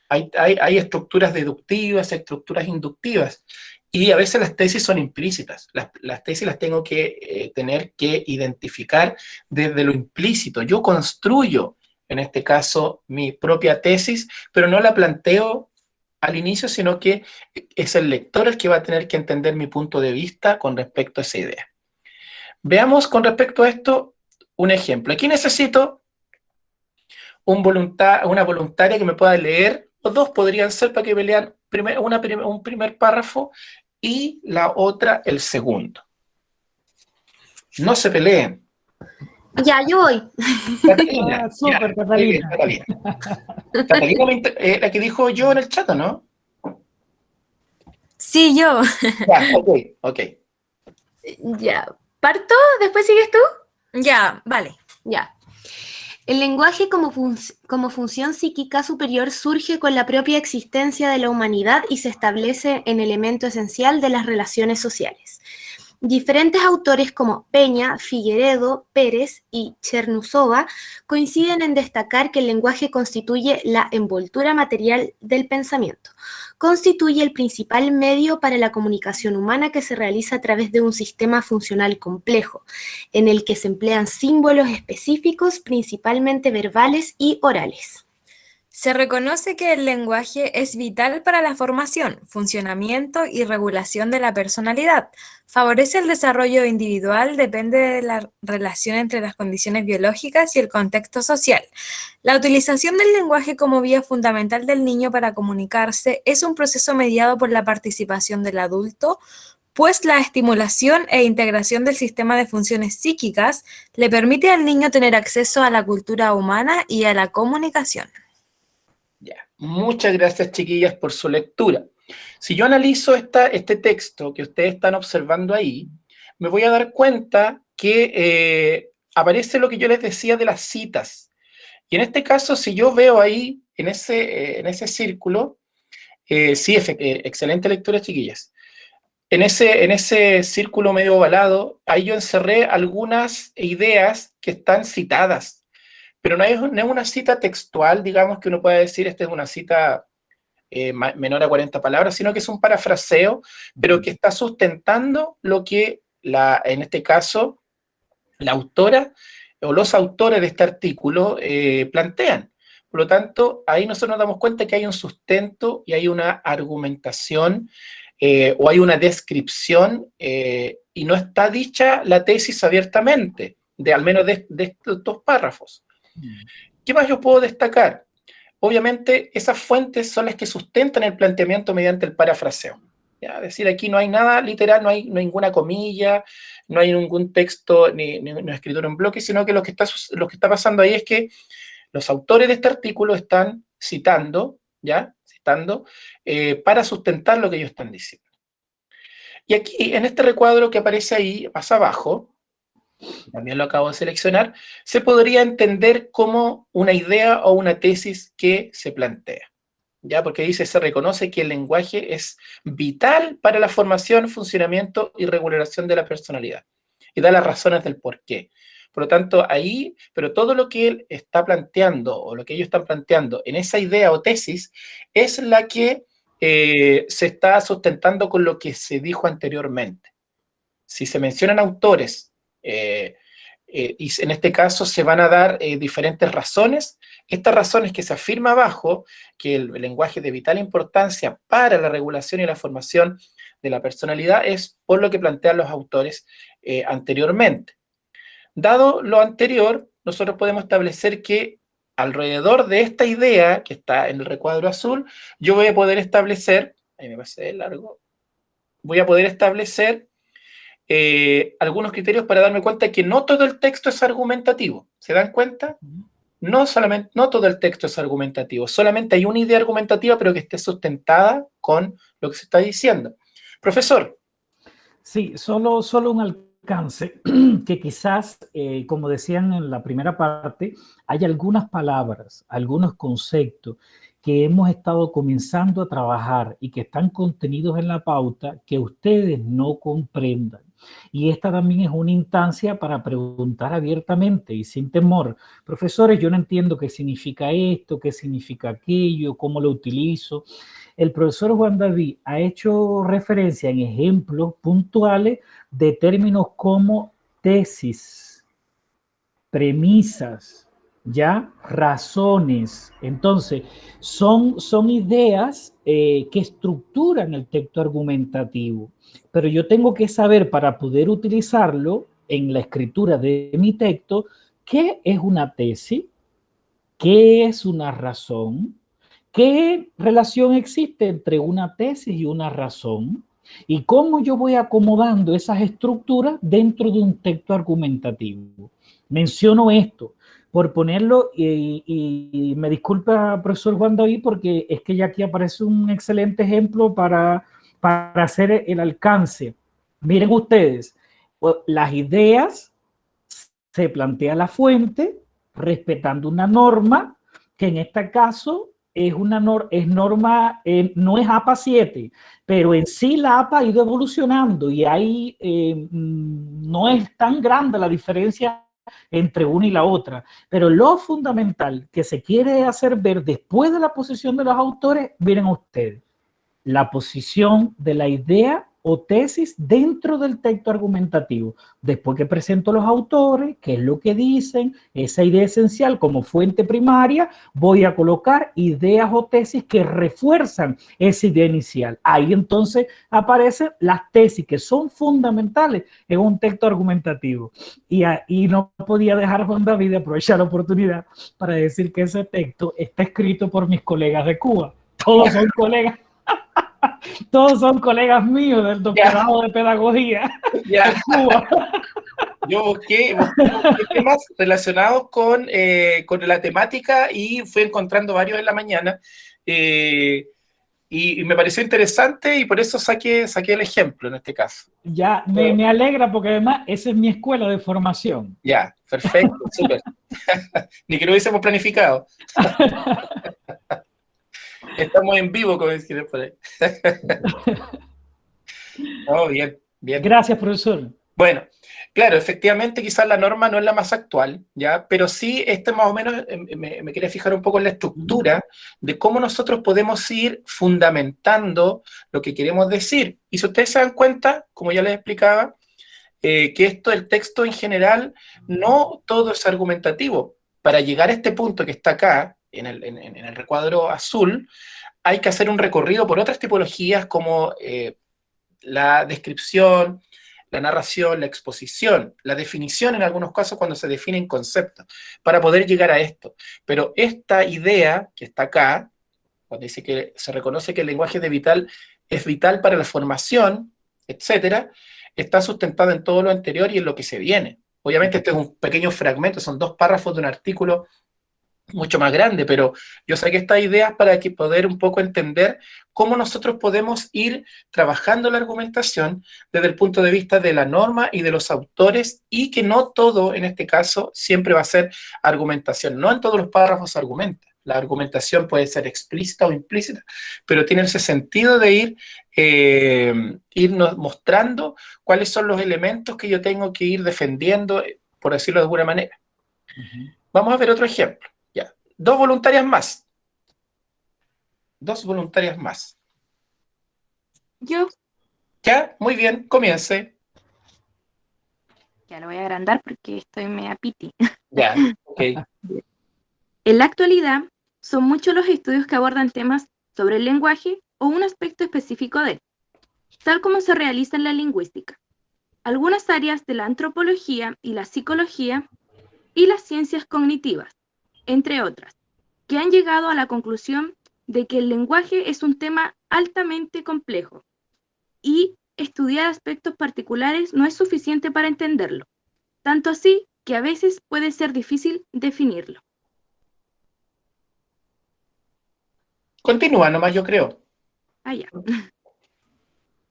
Hay estructuras deductivas, estructuras inductivas. Y a veces las tesis son implícitas. Las tesis las tengo que tener que identificar desde lo implícito. Yo construyo, en este caso, mi propia tesis, pero no la planteo al inicio, sino que es el lector el que va a tener que entender mi punto de vista con respecto a esa idea. Veamos con respecto a esto un ejemplo. Aquí necesito una voluntaria que me pueda leer, o dos podrían ser para que me lean un primer párrafo y la otra el segundo. No se peleen. Ya, yo voy. Catalina. Súper, Catalina. Catalina, la que dijo yo en el chat, ¿no? Sí, yo. Ya, ok. Ya. ¿Parto? ¿Después sigues tú? Ya, vale. Ya. El lenguaje como función psíquica superior surge con la propia existencia de la humanidad y se establece en elemento esencial de las relaciones sociales. Diferentes autores como Peña, Figueredo, Pérez y Chernusova coinciden en destacar que el lenguaje constituye la envoltura material del pensamiento. Constituye el principal medio para la comunicación humana que se realiza a través de un sistema funcional complejo, en el que se emplean símbolos específicos, principalmente verbales y orales. Se reconoce que el lenguaje es vital para la formación, funcionamiento y regulación de la personalidad. Favorece el desarrollo individual, depende de la relación entre las condiciones biológicas y el contexto social. La utilización del lenguaje como vía fundamental del niño para comunicarse es un proceso mediado por la participación del adulto, pues la estimulación e integración del sistema de funciones psíquicas le permite al niño tener acceso a la cultura humana y a la comunicación. Ya. Muchas gracias, chiquillas, por su lectura. Si yo analizo este texto que ustedes están observando ahí, me voy a dar cuenta que aparece lo que yo les decía de las citas. Y en este caso, si yo veo ahí, en ese círculo, sí, excelente lectura, chiquillas. En ese círculo medio ovalado, ahí yo encerré algunas ideas que están citadas. Pero no es una cita textual, digamos, que uno pueda decir, esta es una cita menor a 40 palabras, sino que es un parafraseo, pero que está sustentando lo que, en este caso, la autora o los autores de este artículo plantean. Por lo tanto, ahí nosotros nos damos cuenta que hay un sustento y hay una argumentación o hay una descripción y no está dicha la tesis abiertamente, al menos de estos dos párrafos. ¿Qué más yo puedo destacar? Obviamente, esas fuentes son las que sustentan el planteamiento mediante el parafraseo. ¿Ya? Es decir, aquí no hay nada literal, no hay ninguna comilla, no hay ningún texto ni una escritura en bloque, sino que lo que está pasando ahí es que los autores de este artículo están citando, ¿ya? Para sustentar lo que ellos están diciendo. Y aquí, en este recuadro que aparece ahí, más abajo, también lo acabo de seleccionar, se podría entender como una idea o una tesis que se plantea. ¿Ya? Porque dice, se reconoce que el lenguaje es vital para la formación, funcionamiento y regulación de la personalidad. Y da las razones del por qué. Por lo tanto, ahí, pero todo lo que él está planteando o lo que ellos están planteando en esa idea o tesis es la que se está sustentando con lo que se dijo anteriormente. Si se mencionan autores y en este caso se van a dar diferentes razones. Estas razones que se afirma abajo, que el lenguaje es de vital importancia para la regulación y la formación de la personalidad, es por lo que plantean los autores anteriormente. Dado lo anterior, nosotros podemos establecer que alrededor de esta idea que está en el recuadro azul, yo voy a poder establecer, ahí me pasé de largo, voy a poder establecer algunos criterios para darme cuenta que no todo el texto es argumentativo. ¿Se dan cuenta? No todo el texto es argumentativo, solamente hay una idea argumentativa, pero que esté sustentada con lo que se está diciendo. Profesor. Sí, solo un alcance, que quizás, como decían en la primera parte, hay algunas palabras, algunos conceptos que hemos estado comenzando a trabajar y que están contenidos en la pauta que ustedes no comprendan. Y esta también es una instancia para preguntar abiertamente y sin temor. Profesores, yo no entiendo qué significa esto, qué significa aquello, cómo lo utilizo. El profesor Juan David ha hecho referencia en ejemplos puntuales de términos como tesis, premisas, ya razones. Entonces, son ideas que estructuran el texto argumentativo, pero yo tengo que saber, para poder utilizarlo en la escritura de mi texto, qué es una tesis, qué es una razón, qué relación existe entre una tesis y una razón, y cómo yo voy acomodando esas estructuras dentro de un texto argumentativo. Menciono esto por ponerlo, y me disculpa, profesor Juan David, porque es que ya aquí aparece un excelente ejemplo para hacer el alcance. Miren ustedes, las ideas, se plantea la fuente respetando una norma, que en este caso es norma, no es APA 7, pero en sí la APA ha ido evolucionando y ahí no es tan grande la diferencia entre una y la otra, pero lo fundamental que se quiere hacer ver después de la posición de los autores, miren ustedes, la posición de la idea o tesis dentro del texto argumentativo. Después que presento los autores, qué es lo que dicen, esa idea esencial como fuente primaria, voy a colocar ideas o tesis que refuerzan esa idea inicial. Ahí entonces aparecen las tesis que son fundamentales en un texto argumentativo. Y no podía dejar, Juan David, de aprovechar la oportunidad para decir que ese texto está escrito por mis colegas de Cuba. Todos son colegas. Todos son colegas míos del doctorado de pedagogía de Cuba. Yo busqué temas relacionados con la temática y fui encontrando varios en la mañana y me pareció interesante y por eso saqué el ejemplo en este caso. Ya, me alegra porque además esa es mi escuela de formación. Ya, perfecto, súper. Ni que lo hubiésemos planificado. Estamos en vivo, como decir por ahí. Oh, bien, bien. Gracias, profesor. Bueno, claro, efectivamente quizás la norma no es la más actual, ¿ya? Pero sí, más o menos me quería fijar un poco en la estructura de cómo nosotros podemos ir fundamentando lo que queremos decir. Y si ustedes se dan cuenta, como ya les explicaba, que el texto en general, no todo es argumentativo. Para llegar a este punto que está acá, en el recuadro azul, hay que hacer un recorrido por otras tipologías como la descripción, la narración, la exposición, la definición en algunos casos cuando se definen conceptos, para poder llegar a esto. Pero esta idea que está acá, cuando dice que se reconoce que el lenguaje es vital para la formación, etcétera, está sustentada en todo lo anterior y en lo que se viene. Obviamente este es un pequeño fragmento, son 2 párrafos de un artículo mucho más grande, pero yo saqué estas ideas para que poder un poco entender cómo nosotros podemos ir trabajando la argumentación desde el punto de vista de la norma y de los autores, y que no todo, en este caso, siempre va a ser argumentación. No en todos los párrafos se argumenta. La argumentación puede ser explícita o implícita, pero tiene ese sentido de irnos mostrando cuáles son los elementos que yo tengo que ir defendiendo, por decirlo de alguna manera. Vamos a ver otro ejemplo. 2 voluntarias más. 2 voluntarias más. Yo. Ya, muy bien, comience. Ya lo voy a agrandar porque estoy media piti. Ya, ok. En la actualidad, son muchos los estudios que abordan temas sobre el lenguaje o un aspecto específico de él, tal como se realiza en la lingüística, algunas áreas de la antropología y la psicología y las ciencias cognitivas, entre otras, que han llegado a la conclusión de que el lenguaje es un tema altamente complejo y estudiar aspectos particulares no es suficiente para entenderlo, tanto así que a veces puede ser difícil definirlo. Continúa nomás, yo creo. Allá.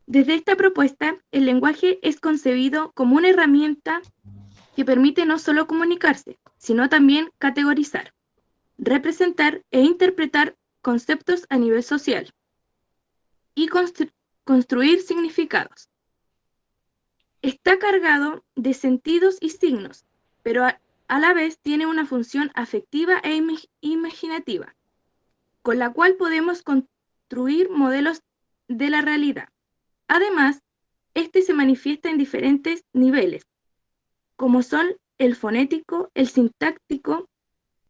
Desde esta propuesta, el lenguaje es concebido como una herramienta que permite no solo comunicarse, sino también categorizar, representar e interpretar conceptos a nivel social y construir significados. Está cargado de sentidos y signos, pero a la vez tiene una función afectiva e imaginativa, con la cual podemos construir modelos de la realidad. Además, este se manifiesta en diferentes niveles, como son el fonético, el sintáctico,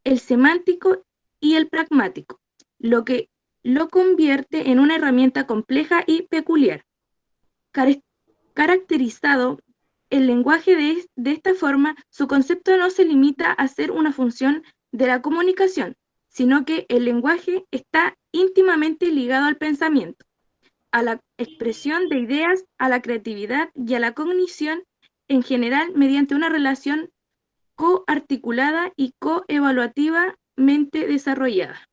el semántico y el pragmático, lo que lo convierte en una herramienta compleja y peculiar. Caracterizado el lenguaje de esta forma, su concepto no se limita a ser una función de la comunicación, sino que el lenguaje está íntimamente ligado al pensamiento, a la expresión de ideas, a la creatividad y a la cognición en general mediante una relación coarticulada y coevaluativamente desarrollada.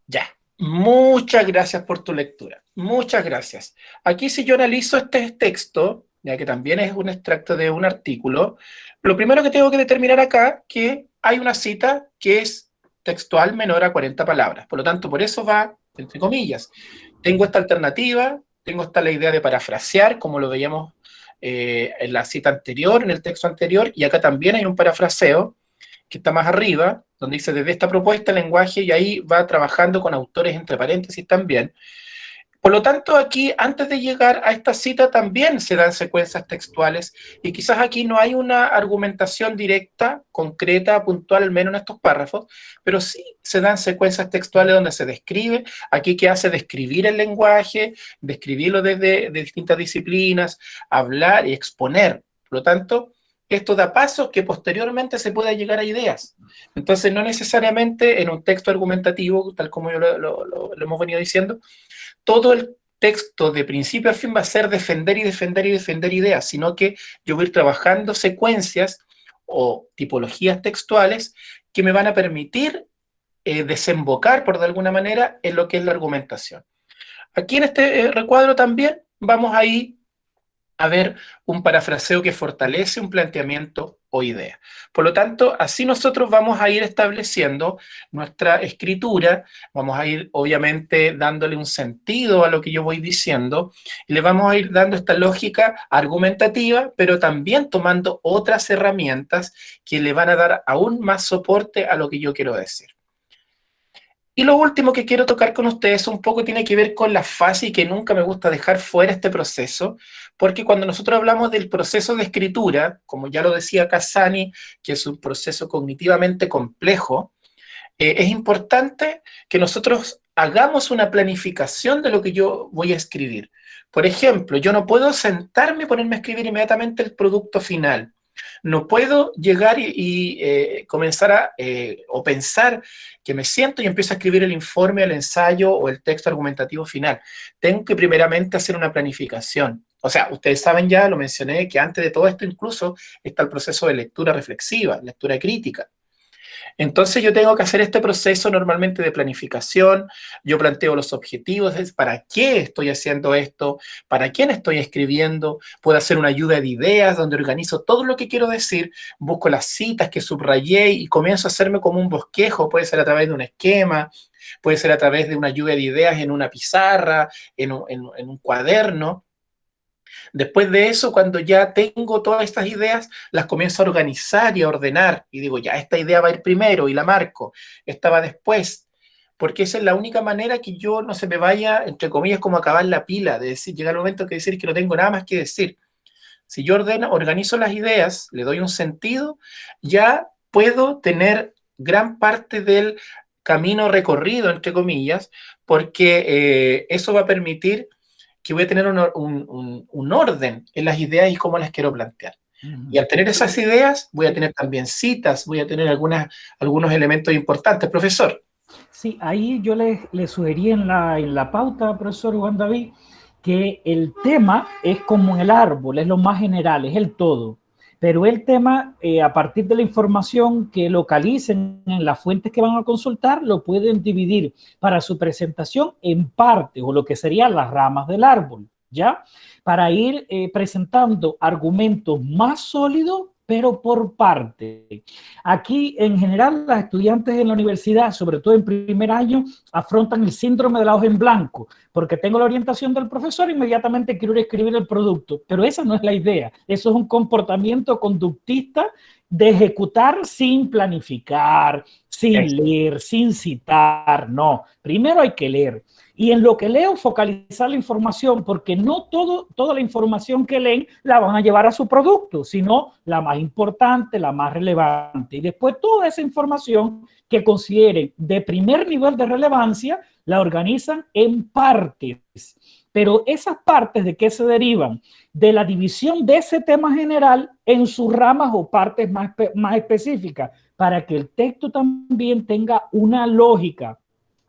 Ya. Muchas gracias por tu lectura. Muchas gracias. Aquí si yo analizo este texto, ya que también es un extracto de un artículo, lo primero que tengo que determinar acá que hay una cita que es textual menor a 40 palabras. Por lo tanto, por eso va entre comillas. Tengo esta alternativa, tengo esta la idea de parafrasear, como lo veíamos en la cita anterior, en el texto anterior, y acá también hay un parafraseo que está más arriba, donde dice desde esta propuesta el lenguaje, y ahí va trabajando con autores entre paréntesis también. Por lo tanto, aquí, antes de llegar a esta cita, también se dan secuencias textuales, y quizás aquí no hay una argumentación directa, concreta, puntual, al menos en estos párrafos, pero sí se dan secuencias textuales donde se describe, aquí que hace describir el lenguaje, describirlo desde de distintas disciplinas, hablar y exponer. Por lo tanto, esto da pasos que posteriormente se pueda llegar a ideas. Entonces, no necesariamente en un texto argumentativo, tal como yo lo hemos venido diciendo, todo el texto de principio a fin va a ser defender y defender y defender ideas, sino que yo voy a ir trabajando secuencias o tipologías textuales que me van a permitir desembocar, por de alguna manera, en lo que es la argumentación. Aquí en este recuadro también vamos a ir a ver un parafraseo que fortalece un planteamiento o idea. Por lo tanto, así nosotros vamos a ir estableciendo nuestra escritura, vamos a ir obviamente dándole un sentido a lo que yo voy diciendo, y le vamos a ir dando esta lógica argumentativa, pero también tomando otras herramientas que le van a dar aún más soporte a lo que yo quiero decir. Y lo último que quiero tocar con ustedes un poco tiene que ver con la fase y que nunca me gusta dejar fuera este proceso, porque cuando nosotros hablamos del proceso de escritura, como ya lo decía Casani, que es un proceso cognitivamente complejo, es importante que nosotros hagamos una planificación de lo que yo voy a escribir. Por ejemplo, yo no puedo sentarme y ponerme a escribir inmediatamente el producto final. No puedo llegar y comenzar o pensar que me siento y empiezo a escribir el informe, el ensayo o el texto argumentativo final. Tengo que primeramente hacer una planificación. O sea, ustedes saben ya, lo mencioné, que antes de todo esto incluso está el proceso de lectura reflexiva, lectura crítica. Entonces yo tengo que hacer este proceso normalmente de planificación, yo planteo los objetivos, es para qué estoy haciendo esto, para quién estoy escribiendo, puedo hacer una lluvia de ideas donde organizo todo lo que quiero decir, busco las citas que subrayé y comienzo a hacerme como un bosquejo, puede ser a través de un esquema, puede ser a través de una lluvia de ideas en una pizarra, en un cuaderno. Después de eso, cuando ya tengo todas estas ideas, las comienzo a organizar y a ordenar. Y digo, ya, esta idea va a ir primero y la marco. Esta va después. Porque esa es la única manera que yo no se me vaya, entre comillas, como acabar la pila. De decir, llega el momento que decir que no tengo nada más que decir. Si yo organizo las ideas, le doy un sentido, ya puedo tener gran parte del camino recorrido, entre comillas, porque eso va a permitir que voy a tener un orden en las ideas y cómo las quiero plantear. Y al tener esas ideas, voy a tener también citas, voy a tener algunos elementos importantes. Profesor. Sí, ahí yo le sugerí en la pauta, profesor Juan David, que el tema es como en el árbol, es lo más general, es el todo. Pero el tema, a partir de la información que localicen en las fuentes que van a consultar, lo pueden dividir para su presentación en partes o lo que serían las ramas del árbol, ¿ya? Para ir presentando argumentos más sólidos, pero por parte. Aquí, en general, las estudiantes en la universidad, sobre todo en primer año, afrontan el síndrome de la hoja en blanco, porque tengo la orientación del profesor, inmediatamente quiero escribir el producto, pero esa no es la idea. Eso es un comportamiento conductista de ejecutar sin planificar, sin leer, sin citar, no. Primero hay que leer. Y en lo que leo, focalizar la información, porque no toda la información que leen la van a llevar a su producto, sino la más importante, la más relevante. Y después toda esa información que consideren de primer nivel de relevancia, la organizan en partes. Pero esas partes, ¿de qué se derivan? De la división de ese tema general en sus ramas o partes más específicas, para que el texto también tenga una lógica.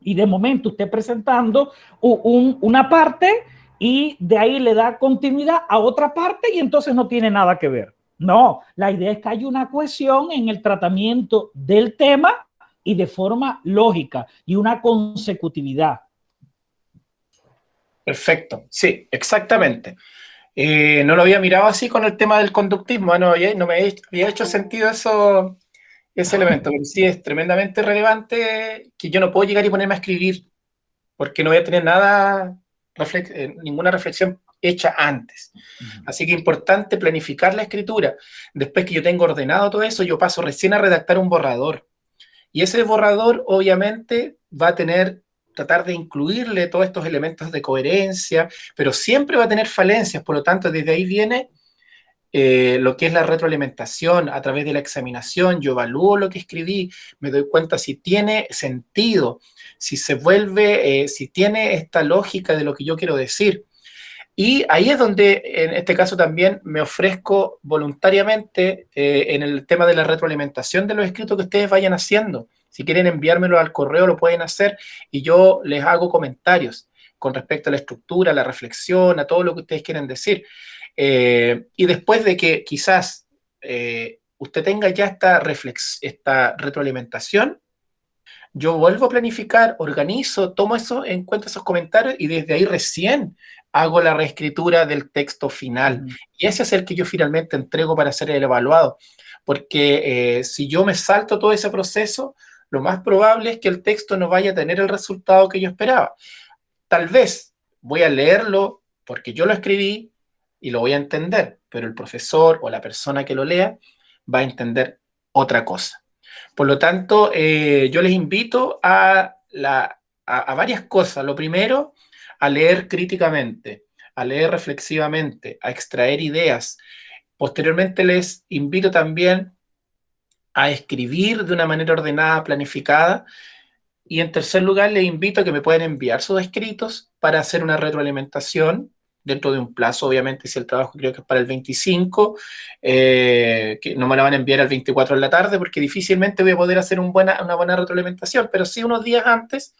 Y de momento usted presentando una parte y de ahí le da continuidad a otra parte y entonces no tiene nada que ver. No, la idea es que haya una cohesión en el tratamiento del tema y de forma lógica y una consecutividad. Perfecto, sí, exactamente. No lo había mirado así con el tema del conductismo, no me había hecho sentido ese elemento, pero sí es tremendamente relevante que yo no puedo llegar y ponerme a escribir porque no voy a tener ninguna reflexión hecha antes. Así que es importante planificar la escritura. Después que yo tengo ordenado todo eso, yo paso recién a redactar un borrador. Y ese borrador obviamente va a tratar de incluirle todos estos elementos de coherencia, pero siempre va a tener falencias, por lo tanto desde ahí viene lo que es la retroalimentación. A través de la examinación yo evalúo lo que escribí, me doy cuenta si tiene sentido, si se vuelve, si tiene esta lógica de lo que yo quiero decir. Y ahí es donde, en este caso también, me ofrezco voluntariamente en el tema de la retroalimentación de los escritos que ustedes vayan haciendo. Si quieren enviármelo al correo, lo pueden hacer y yo les hago comentarios con respecto a la estructura, a la reflexión, a todo lo que ustedes quieren decir. Y después de que quizás usted tenga ya esta retroalimentación, yo vuelvo a planificar, organizo, tomo eso en cuenta, esos comentarios, y desde ahí recién hago la reescritura del texto final. Y ese es el que yo finalmente entrego para ser el evaluado. Porque si yo me salto todo ese proceso, lo más probable es que el texto no vaya a tener el resultado que yo esperaba. Tal vez voy a leerlo porque yo lo escribí y lo voy a entender, pero el profesor o la persona que lo lea va a entender otra cosa. Por lo tanto, yo les invito a varias cosas. Lo primero, a leer críticamente, a leer reflexivamente, a extraer ideas. Posteriormente les invito también a escribir de una manera ordenada, planificada. Y en tercer lugar, les invito a que me puedan enviar sus escritos para hacer una retroalimentación dentro de un plazo, obviamente, si el trabajo creo que es para el 25, que no me la van a enviar al 24 de la tarde, porque difícilmente voy a poder hacer una buena retroalimentación, pero sí unos días antes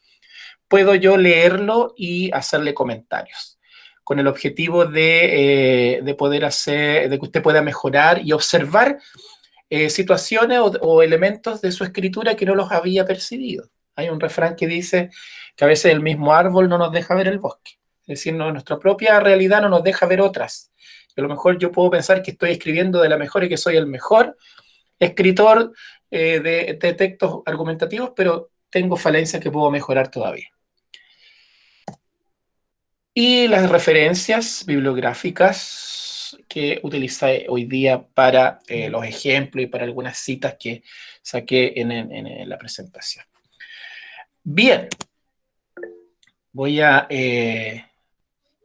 puedo yo leerlo y hacerle comentarios, con el objetivo de poder hacer, de que usted pueda mejorar y observar situaciones o elementos de su escritura que no los había percibido. Hay un refrán que dice que a veces el mismo árbol no nos deja ver el bosque. Es decir, nuestra propia realidad no nos deja ver otras. A lo mejor yo puedo pensar que estoy escribiendo de la mejor y que soy el mejor escritor de textos argumentativos, pero tengo falencias que puedo mejorar todavía. Y las referencias bibliográficas que utilicé hoy día para los ejemplos y para algunas citas que saqué en la presentación. Bien, voy a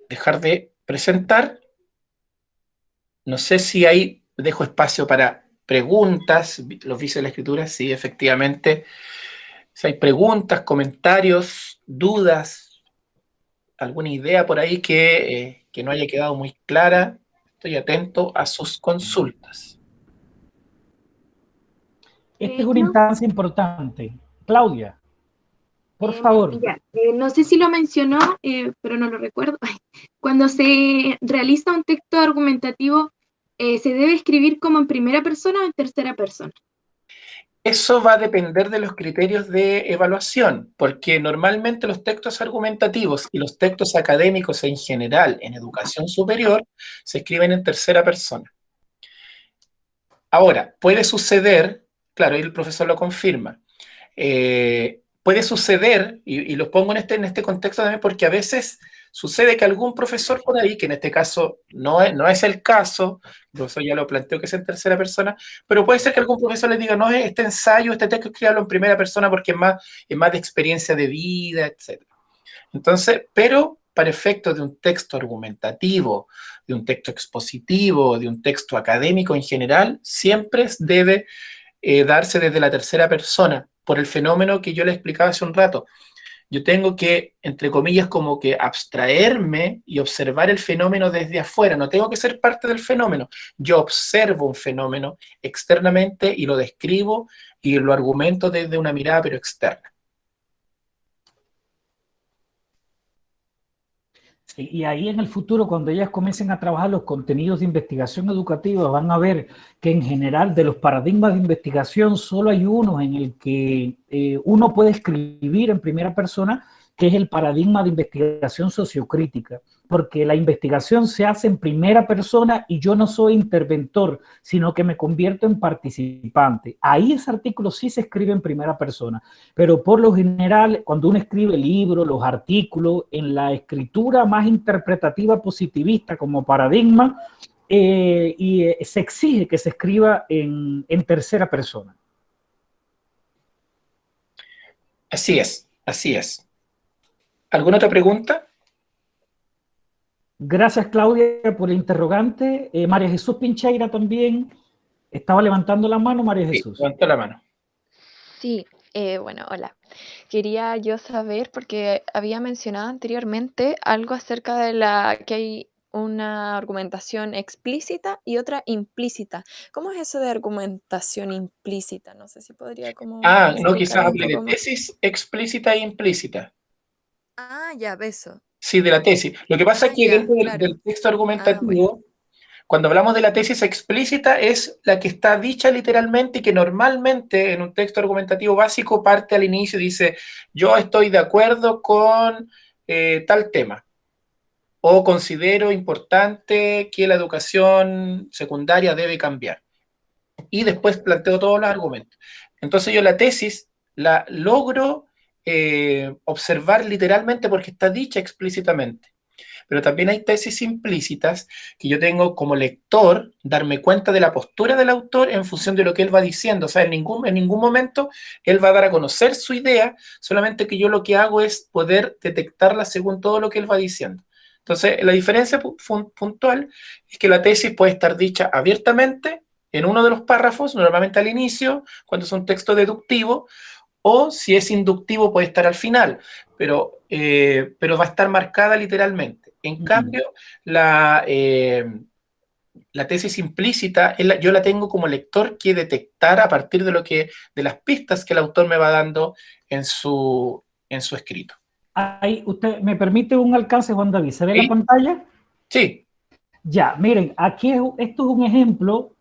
dejar de presentar. No sé si ahí dejo espacio para preguntas, los vicios de la escritura, sí, efectivamente. Si hay preguntas, comentarios, dudas, alguna idea por ahí que no haya quedado muy clara, Estoy atento a sus consultas. Esta es una instancia importante. Claudia, por favor. No sé si lo mencionó, pero no lo recuerdo. Cuando se realiza un texto argumentativo, ¿se debe escribir como en primera persona o en tercera persona? Eso va a depender de los criterios de evaluación, porque normalmente los textos argumentativos y los textos académicos en general en educación superior se escriben en tercera persona. Ahora, puede suceder, claro, y el profesor lo confirma, puede suceder, y lo pongo en este contexto también porque a veces sucede que algún profesor por ahí, que en este caso no es el caso, el profesor ya lo planteó que es en tercera persona, pero puede ser que algún profesor le diga, no, este ensayo, este texto, escríbalo en primera persona porque es más de experiencia de vida, etc. Entonces, pero para efectos de un texto argumentativo, de un texto expositivo, de un texto académico en general, siempre debe darse desde la tercera persona, por el fenómeno que yo le explicaba hace un rato. Yo tengo que, entre comillas, como que abstraerme y observar el fenómeno desde afuera. No tengo que ser parte del fenómeno. Yo observo un fenómeno externamente y lo describo y lo argumento desde una mirada, pero externa. Y ahí en el futuro, cuando ellas comiencen a trabajar los contenidos de investigación educativa, van a ver que en general de los paradigmas de investigación solo hay uno en el que uno puede escribir en primera persona, que es el paradigma de investigación sociocrítica, porque la investigación se hace en primera persona y yo no soy interventor, sino que me convierto en participante. Ahí ese artículo sí se escribe en primera persona, pero por lo general, cuando uno escribe libros, los artículos, en la escritura más interpretativa positivista como paradigma, se exige que se escriba en tercera persona. Así es, así es. ¿Alguna otra pregunta? Gracias, Claudia, por el interrogante. María Jesús Pincheira también estaba levantando la mano. María Jesús. Sí, levantó la mano. Sí, bueno, hola. Quería yo saber, porque había mencionado anteriormente algo acerca de que hay una argumentación explícita y otra implícita. ¿Cómo es eso de argumentación implícita? No sé si podría como No, quizás explicar un hable de poco más. tesis explícita e implícita. Ya, beso. Sí, de la tesis. Lo que pasa es que ya, dentro claro. del texto argumentativo, Bueno. cuando hablamos de la tesis explícita, es la que está dicha literalmente y que normalmente en un texto argumentativo básico parte al inicio y dice, yo estoy de acuerdo con tal tema, o considero importante que la educación secundaria debe cambiar. Y después planteo todos los argumentos. Entonces yo la tesis la logro observar literalmente porque está dicha explícitamente. Pero también hay tesis implícitas que yo tengo como lector darme cuenta de la postura del autor en función de lo que él va diciendo. O sea, en ningún momento él va a dar a conocer su idea, solamente que yo lo que hago es poder detectarla según todo lo que él va diciendo. Entonces, la diferencia puntual es que la tesis puede estar dicha abiertamente en uno de los párrafos, normalmente al inicio, cuando es un texto deductivo, o si es inductivo puede estar al final, pero va a estar marcada literalmente. En cambio, la tesis implícita, yo la tengo como lector que detectar a partir de las pistas que el autor me va dando en su escrito. Ahí, ¿usted me permite un alcance, Juan David? ¿Se ve ¿Sí? la pantalla? Sí. Ya, miren, aquí esto es un ejemplo,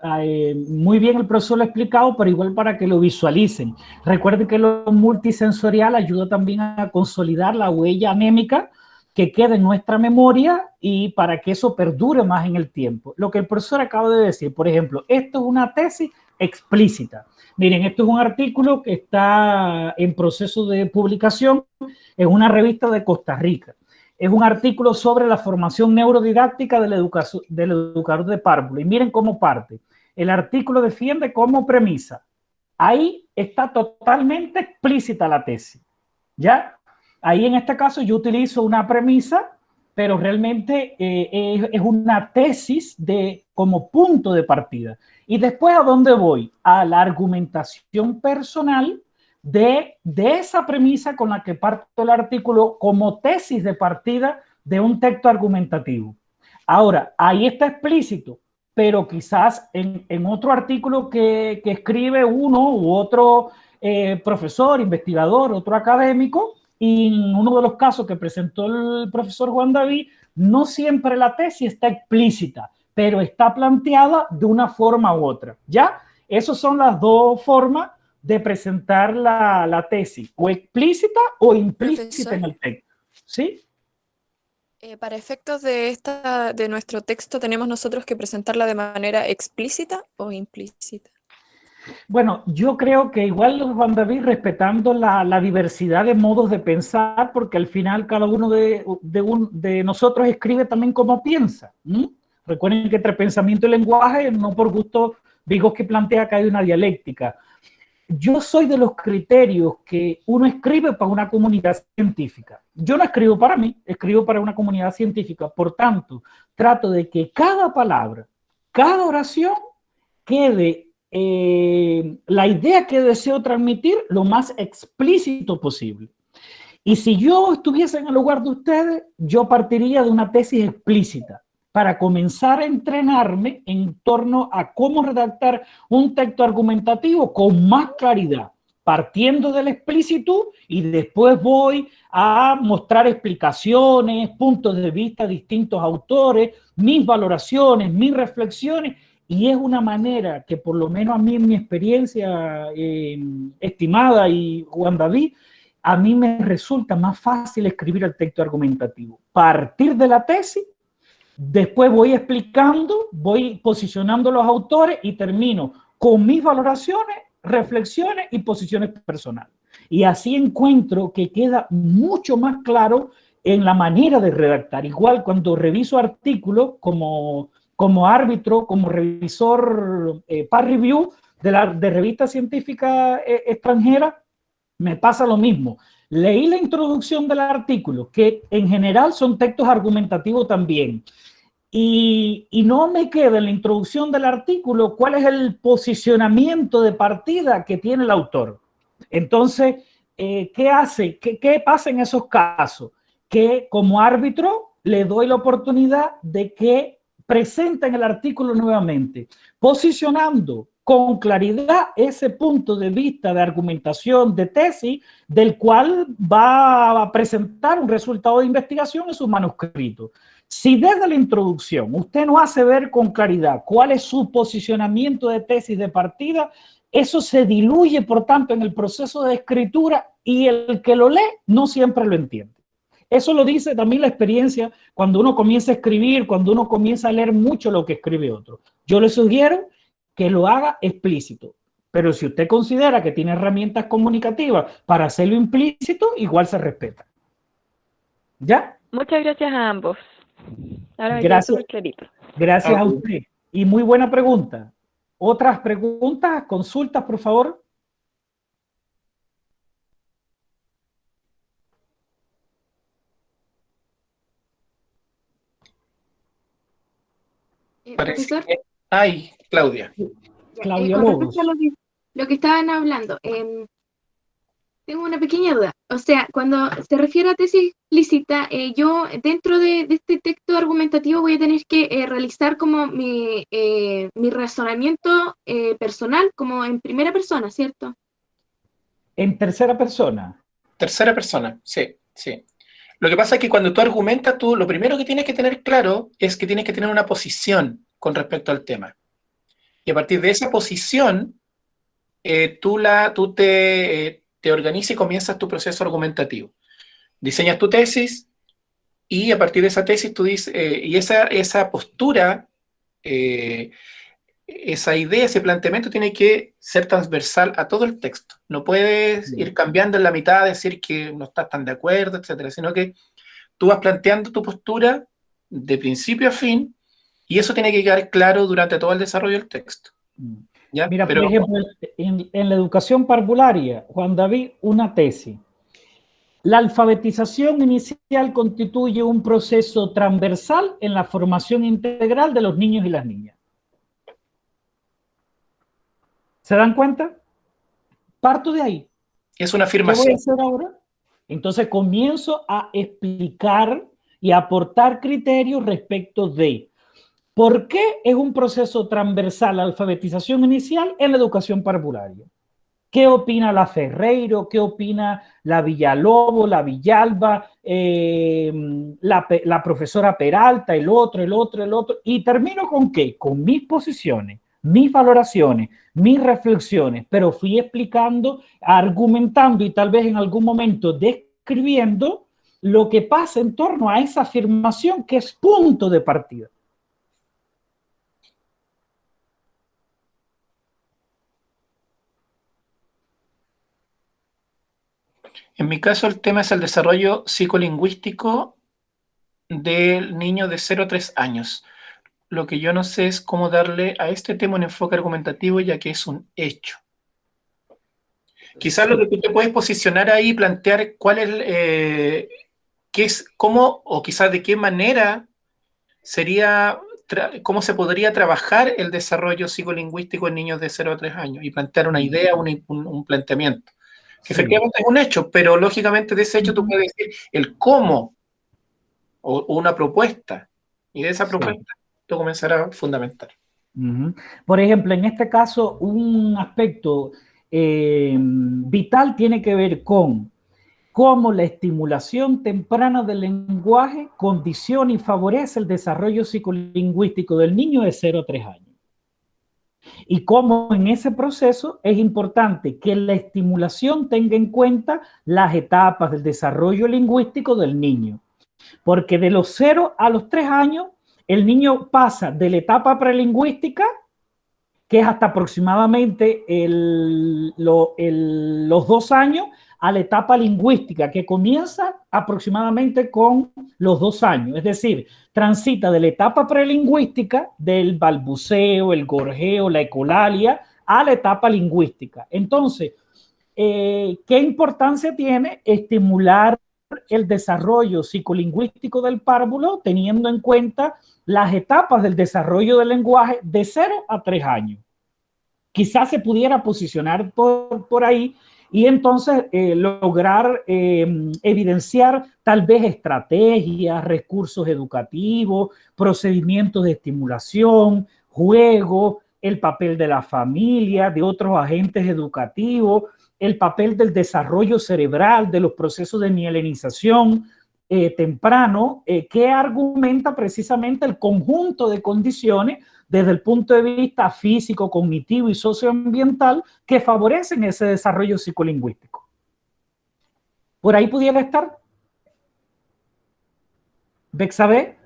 muy bien el profesor lo ha explicado, pero igual para que lo visualicen. Recuerden que lo multisensorial ayuda también a consolidar la huella anémica que queda en nuestra memoria y para que eso perdure más en el tiempo. Lo que el profesor acaba de decir, por ejemplo, esto es una tesis explícita. Miren, esto es un artículo que está en proceso de publicación en una revista de Costa Rica. Es un artículo sobre la formación neurodidáctica del educador de párvulo. Y miren cómo parte. El artículo defiende como premisa. Ahí está totalmente explícita la tesis. ¿Ya? Ahí en este caso yo utilizo una premisa, pero realmente es una tesis como punto de partida. Y después, ¿a dónde voy? A la argumentación personal de esa premisa con la que parto el artículo como tesis de partida de un texto argumentativo. Ahora, ahí está explícito, pero quizás en otro artículo que escribe uno u otro profesor, investigador, otro académico, y en uno de los casos que presentó el profesor Juan David, no siempre la tesis está explícita, pero está planteada de una forma u otra, ¿ya? Esas son las dos formas de presentar la tesis, o explícita o implícita Profesor, en el texto, ¿sí? para efectos de nuestro texto, ¿tenemos nosotros que presentarla de manera explícita o implícita? Bueno, yo creo que igual Juan David, respetando la diversidad de modos de pensar, porque al final cada uno de nosotros escribe también como piensa. Recuerden que entre pensamiento y lenguaje, no por gusto, Vygotsky plantea que hay una dialéctica. Yo soy de los criterios que uno escribe para una comunidad científica. Yo no escribo para mí, escribo para una comunidad científica. Por tanto, trato de que cada palabra, cada oración quede la idea que deseo transmitir lo más explícito posible. Y si yo estuviese en el lugar de ustedes, yo partiría de una tesis explícita para comenzar a entrenarme en torno a cómo redactar un texto argumentativo con más claridad, partiendo de la explicitud, y después voy a mostrar explicaciones, puntos de vista de distintos autores, mis valoraciones, mis reflexiones, y es una manera que por lo menos a mí en mi experiencia estimada y Juan David, a mí me resulta más fácil escribir el texto argumentativo. Partir de la tesis, después voy explicando, voy posicionando los autores y termino con mis valoraciones, reflexiones y posiciones personales. Y así encuentro que queda mucho más claro en la manera de redactar. Igual cuando reviso artículos como árbitro, como revisor peer review de revistas científicas extranjeras, me pasa lo mismo. Leí la introducción del artículo, que en general son textos argumentativos también, y no me queda en la introducción del artículo cuál es el posicionamiento de partida que tiene el autor. Entonces, ¿qué hace? ¿Qué pasa en esos casos? Que como árbitro le doy la oportunidad de que presenten el artículo nuevamente, posicionando con claridad ese punto de vista de argumentación de tesis del cual va a presentar un resultado de investigación en su manuscrito. Si desde la introducción usted no hace ver con claridad cuál es su posicionamiento de tesis de partida, eso se diluye, por tanto, en el proceso de escritura, y el que lo lee no siempre lo entiende. Eso lo dice también la experiencia cuando uno comienza a escribir, cuando uno comienza a leer mucho lo que escribe otro. Yo le sugiero que lo haga explícito, pero si usted considera que tiene herramientas comunicativas para hacerlo implícito, igual se respeta. ¿Ya? Muchas gracias a ambos. Ahora me queda Gracias. súper clarito. Gracias a usted. Y muy buena pregunta. ¿Otras preguntas, consultas, por favor? Parece Profesor, que... Ay, Claudia. Claudia con Lobos. respecto a lo que estaban hablando, tengo una pequeña duda. O sea, cuando se refiere a tesis explícita, yo dentro de este texto argumentativo voy a tener que realizar como mi razonamiento personal, como en primera persona, ¿cierto? En tercera persona. Tercera persona, sí, sí. Lo que pasa es que cuando tú argumentas, tú lo primero que tienes que tener claro es que tienes que tener una posición con respecto al tema. Y a partir de esa posición, tú te organizas y comienzas tu proceso argumentativo. Diseñas tu tesis y a partir de esa tesis tú dices, y esa postura, esa idea, ese planteamiento tiene que ser transversal a todo el texto. No puedes ir cambiando en la mitad, decir que no estás tan de acuerdo, etcétera, sino que tú vas planteando tu postura de principio a fin y eso tiene que quedar claro durante todo el desarrollo del texto. ¿Ya? Mira, por ejemplo, en la educación parvularia, Juan David, una tesis. La alfabetización inicial constituye un proceso transversal en la formación integral de los niños y las niñas. ¿Se dan cuenta? Parto de ahí. Es una ¿Qué voy a afirmación. hacer ahora? Entonces comienzo a explicar y aportar criterios respecto de por qué es un proceso transversal la alfabetización inicial en la educación parvularia. ¿Qué opina la Ferreiro? ¿Qué opina la Villalobos, la Villalba, la profesora Peralta, el otro? Y termino con ¿qué? Con mis posiciones, mis valoraciones, mis reflexiones, pero fui explicando, argumentando y tal vez en algún momento describiendo lo que pasa en torno a esa afirmación que es punto de partida. En mi caso, el tema es el desarrollo psicolingüístico del niño de 0 a 3 años. Lo que yo no sé es cómo darle a este tema un enfoque argumentativo, ya que es un hecho. Quizás lo que tú te puedes posicionar ahí y plantear cuál es, qué es, cómo o quizás de qué manera sería, cómo se podría trabajar el desarrollo psicolingüístico en niños de 0 a 3 años y plantear una idea, un planteamiento. Que efectivamente es un hecho, pero lógicamente de ese hecho tú puedes decir el cómo o una propuesta, y de esa propuesta tú comenzarás a fundamentar. Por ejemplo, en este caso, un aspecto vital tiene que ver con cómo la estimulación temprana del lenguaje condiciona y favorece el desarrollo psicolingüístico del niño de 0 a 3 años. Y cómo en ese proceso es importante que la estimulación tenga en cuenta las etapas del desarrollo lingüístico del niño. Porque de los 0 a los 3 años, el niño pasa de la etapa prelingüística, que es hasta aproximadamente los 2 años, a la etapa lingüística, que comienza aproximadamente con los 2 años. Es decir, transita de la etapa prelingüística, del balbuceo, el gorjeo, la ecolalia, a la etapa lingüística. Entonces, ¿qué importancia tiene estimular el desarrollo psicolingüístico del párvulo teniendo en cuenta las etapas del desarrollo del lenguaje de 0 a 3 años? Quizás se pudiera posicionar por ahí y entonces lograr evidenciar tal vez estrategias, recursos educativos, procedimientos de estimulación, juego, el papel de la familia, de otros agentes educativos, el papel del desarrollo cerebral, de los procesos de mielinización temprano, que argumenta precisamente el conjunto de condiciones desde el punto de vista físico, cognitivo y socioambiental que favorecen ese desarrollo psicolingüístico. ¿Por ahí pudiera estar? Bexabe,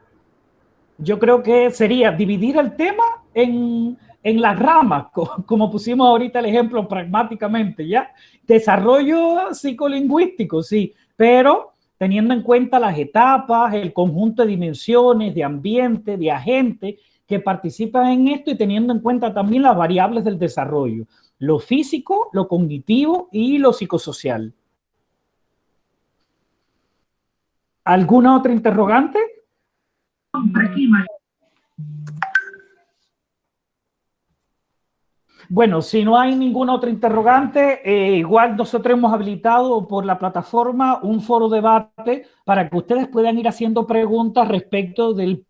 yo creo que sería dividir el tema en las ramas, como pusimos ahorita el ejemplo pragmáticamente, ¿ya? Desarrollo psicolingüístico, sí, pero teniendo en cuenta las etapas, el conjunto de dimensiones, de ambiente, de agentes que participan en esto y teniendo en cuenta también las variables del desarrollo, lo físico, lo cognitivo y lo psicosocial. ¿Alguna otra interrogante? Bueno, si no hay ninguna otra interrogante, igual nosotros hemos habilitado por la plataforma un foro debate para que ustedes puedan ir haciendo preguntas respecto del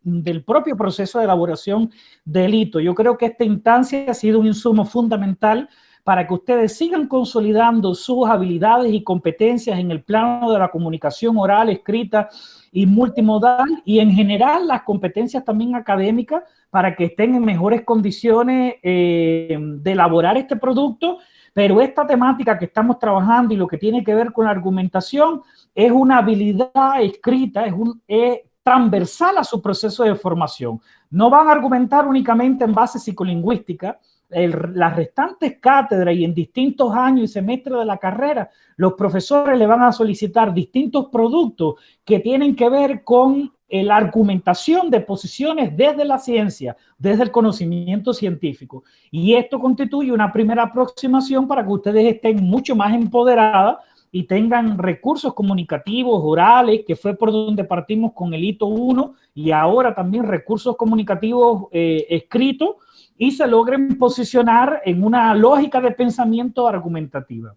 propio proceso de elaboración del hito. Yo creo que esta instancia ha sido un insumo fundamental para que ustedes sigan consolidando sus habilidades y competencias en el plano de la comunicación oral, escrita y multimodal, y en general las competencias también académicas para que estén en mejores condiciones de elaborar este producto. Pero esta temática que estamos trabajando y lo que tiene que ver con la argumentación es una habilidad escrita, es transversal a su proceso de formación. No van a argumentar únicamente en base psicolingüística. Las restantes cátedras y en distintos años y semestres de la carrera, los profesores le van a solicitar distintos productos que tienen que ver con la argumentación de posiciones desde la ciencia, desde el conocimiento científico. Y esto constituye una primera aproximación para que ustedes estén mucho más empoderadas y tengan recursos comunicativos, orales, que fue por donde partimos con el hito 1, y ahora también recursos comunicativos escritos, y se logren posicionar en una lógica de pensamiento argumentativa.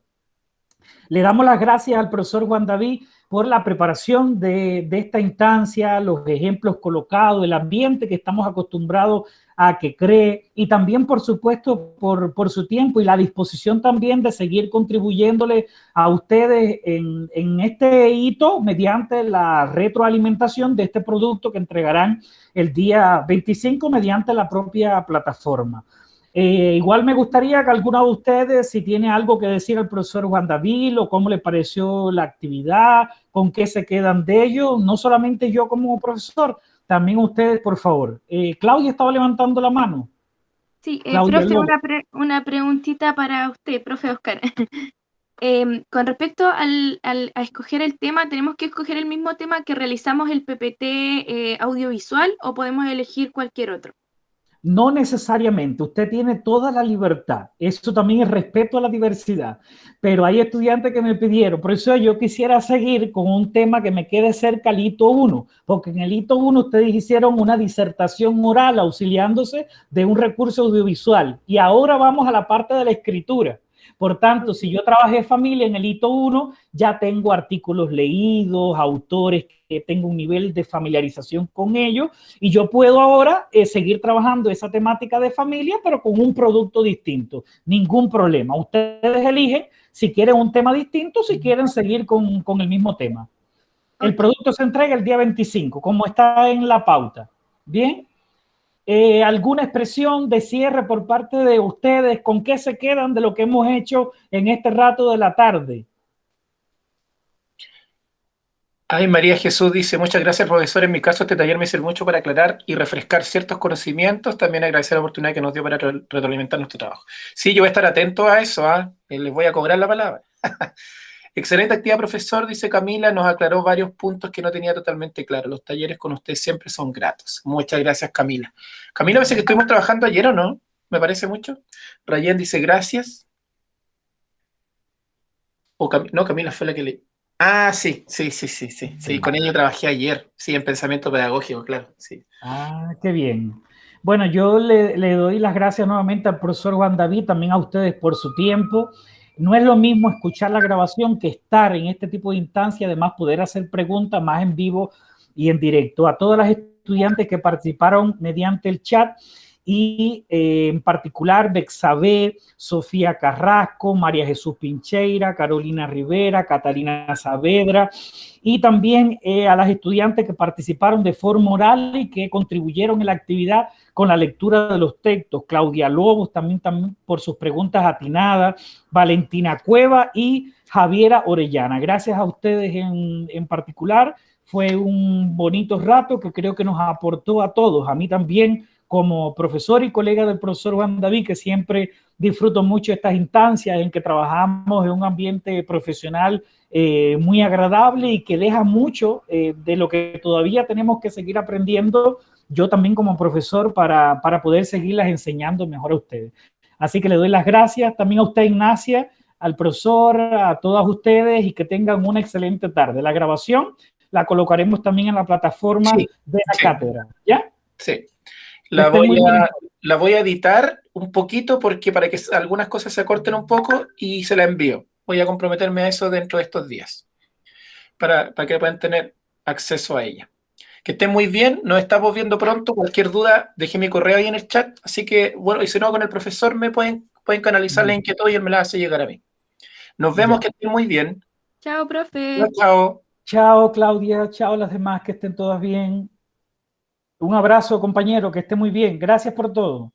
Le damos las gracias al profesor Juan David por la preparación de esta instancia, los ejemplos colocados, el ambiente que estamos acostumbrados a que cree y también, por supuesto, por su tiempo y la disposición también de seguir contribuyéndole a ustedes en este hito mediante la retroalimentación de este producto que entregarán el día 25 mediante la propia plataforma. Igual me gustaría que alguno de ustedes, si tiene algo que decir al profesor Juan David o cómo le pareció la actividad, con qué se quedan de ello, no solamente yo como profesor, también ustedes, por favor. Claudia estaba levantando la mano. Sí, Claudia profe, Lobo. una preguntita para usted, profe Oscar. Con respecto a escoger el tema, ¿tenemos que escoger el mismo tema que realizamos el PPT audiovisual o podemos elegir cualquier otro? No necesariamente, usted tiene toda la libertad, eso también es respeto a la diversidad, pero hay estudiantes que me pidieron, por eso yo quisiera seguir con un tema que me quede cerca al hito 1, porque en el hito 1 ustedes hicieron una disertación oral auxiliándose de un recurso audiovisual y ahora vamos a la parte de la escritura. Por tanto, si yo trabajé familia en el hito 1, ya tengo artículos leídos, autores que tengo un nivel de familiarización con ellos y yo puedo ahora seguir trabajando esa temática de familia, pero con un producto distinto. Ningún problema. Ustedes eligen si quieren un tema distinto, si quieren seguir con el mismo tema. El producto se entrega el día 25, como está en la pauta. ¿Bien? ¿Alguna expresión de cierre por parte de ustedes? ¿Con qué se quedan de lo que hemos hecho en este rato de la tarde? Ay, María Jesús dice, muchas gracias, profesor. En mi caso, este taller me sirve mucho para aclarar y refrescar ciertos conocimientos. También agradecer la oportunidad que nos dio para retroalimentar nuestro trabajo. Sí, yo voy a estar atento a eso, les voy a cobrar la palabra. Excelente actividad, profesor, dice Camila. Nos aclaró varios puntos que no tenía totalmente claro. Los talleres con usted siempre son gratos. Muchas gracias, Camila. Camila, parece que estuvimos trabajando ayer, ¿o no? Me parece mucho. Rayen dice gracias. No, Camila fue la que le... Ah, sí, con ella trabajé ayer, sí, en pensamiento pedagógico, claro, sí. Ah, qué bien. Bueno, yo le doy las gracias nuevamente al profesor Juan David, también a ustedes por su tiempo. No es lo mismo escuchar la grabación que estar en este tipo de instancia, además poder hacer preguntas más en vivo y en directo. A todas las estudiantes que participaron mediante el chat y en particular Bexabé, Sofía Carrasco, María Jesús Pincheira, Carolina Rivera, Catalina Saavedra y también a las estudiantes que participaron de forma oral y que contribuyeron en la actividad con la lectura de los textos, Claudia Lobos también por sus preguntas atinadas, Valentina Cueva y Javiera Orellana. Gracias a ustedes en particular, fue un bonito rato que creo que nos aportó a todos, a mí también, como profesor y colega del profesor Juan David, que siempre disfruto mucho estas instancias en que trabajamos en un ambiente profesional muy agradable y que deja mucho de lo que todavía tenemos que seguir aprendiendo, yo también como profesor, para poder seguirlas enseñando mejor a ustedes. Así que le doy las gracias también a usted, Ignacia, al profesor, a todas ustedes y que tengan una excelente tarde. La grabación la colocaremos también en la plataforma de la cátedra, ¿ya? Sí. La voy a editar un poquito porque para que algunas cosas se acorten un poco y se la envío. Voy a comprometerme a eso dentro de estos días para que puedan tener acceso a ella. Que estén muy bien, nos estamos viendo pronto. Cualquier duda, dejé mi correo ahí en el chat. Así que, bueno, y si no, con el profesor me pueden canalizar la inquietud y él me la hace llegar a mí. Nos vemos, que estén muy bien. Chao, profe. Chao. Chao, Claudia. Chao, las demás, que estén todas bien. Un abrazo, compañero, que esté muy bien. Gracias por todo.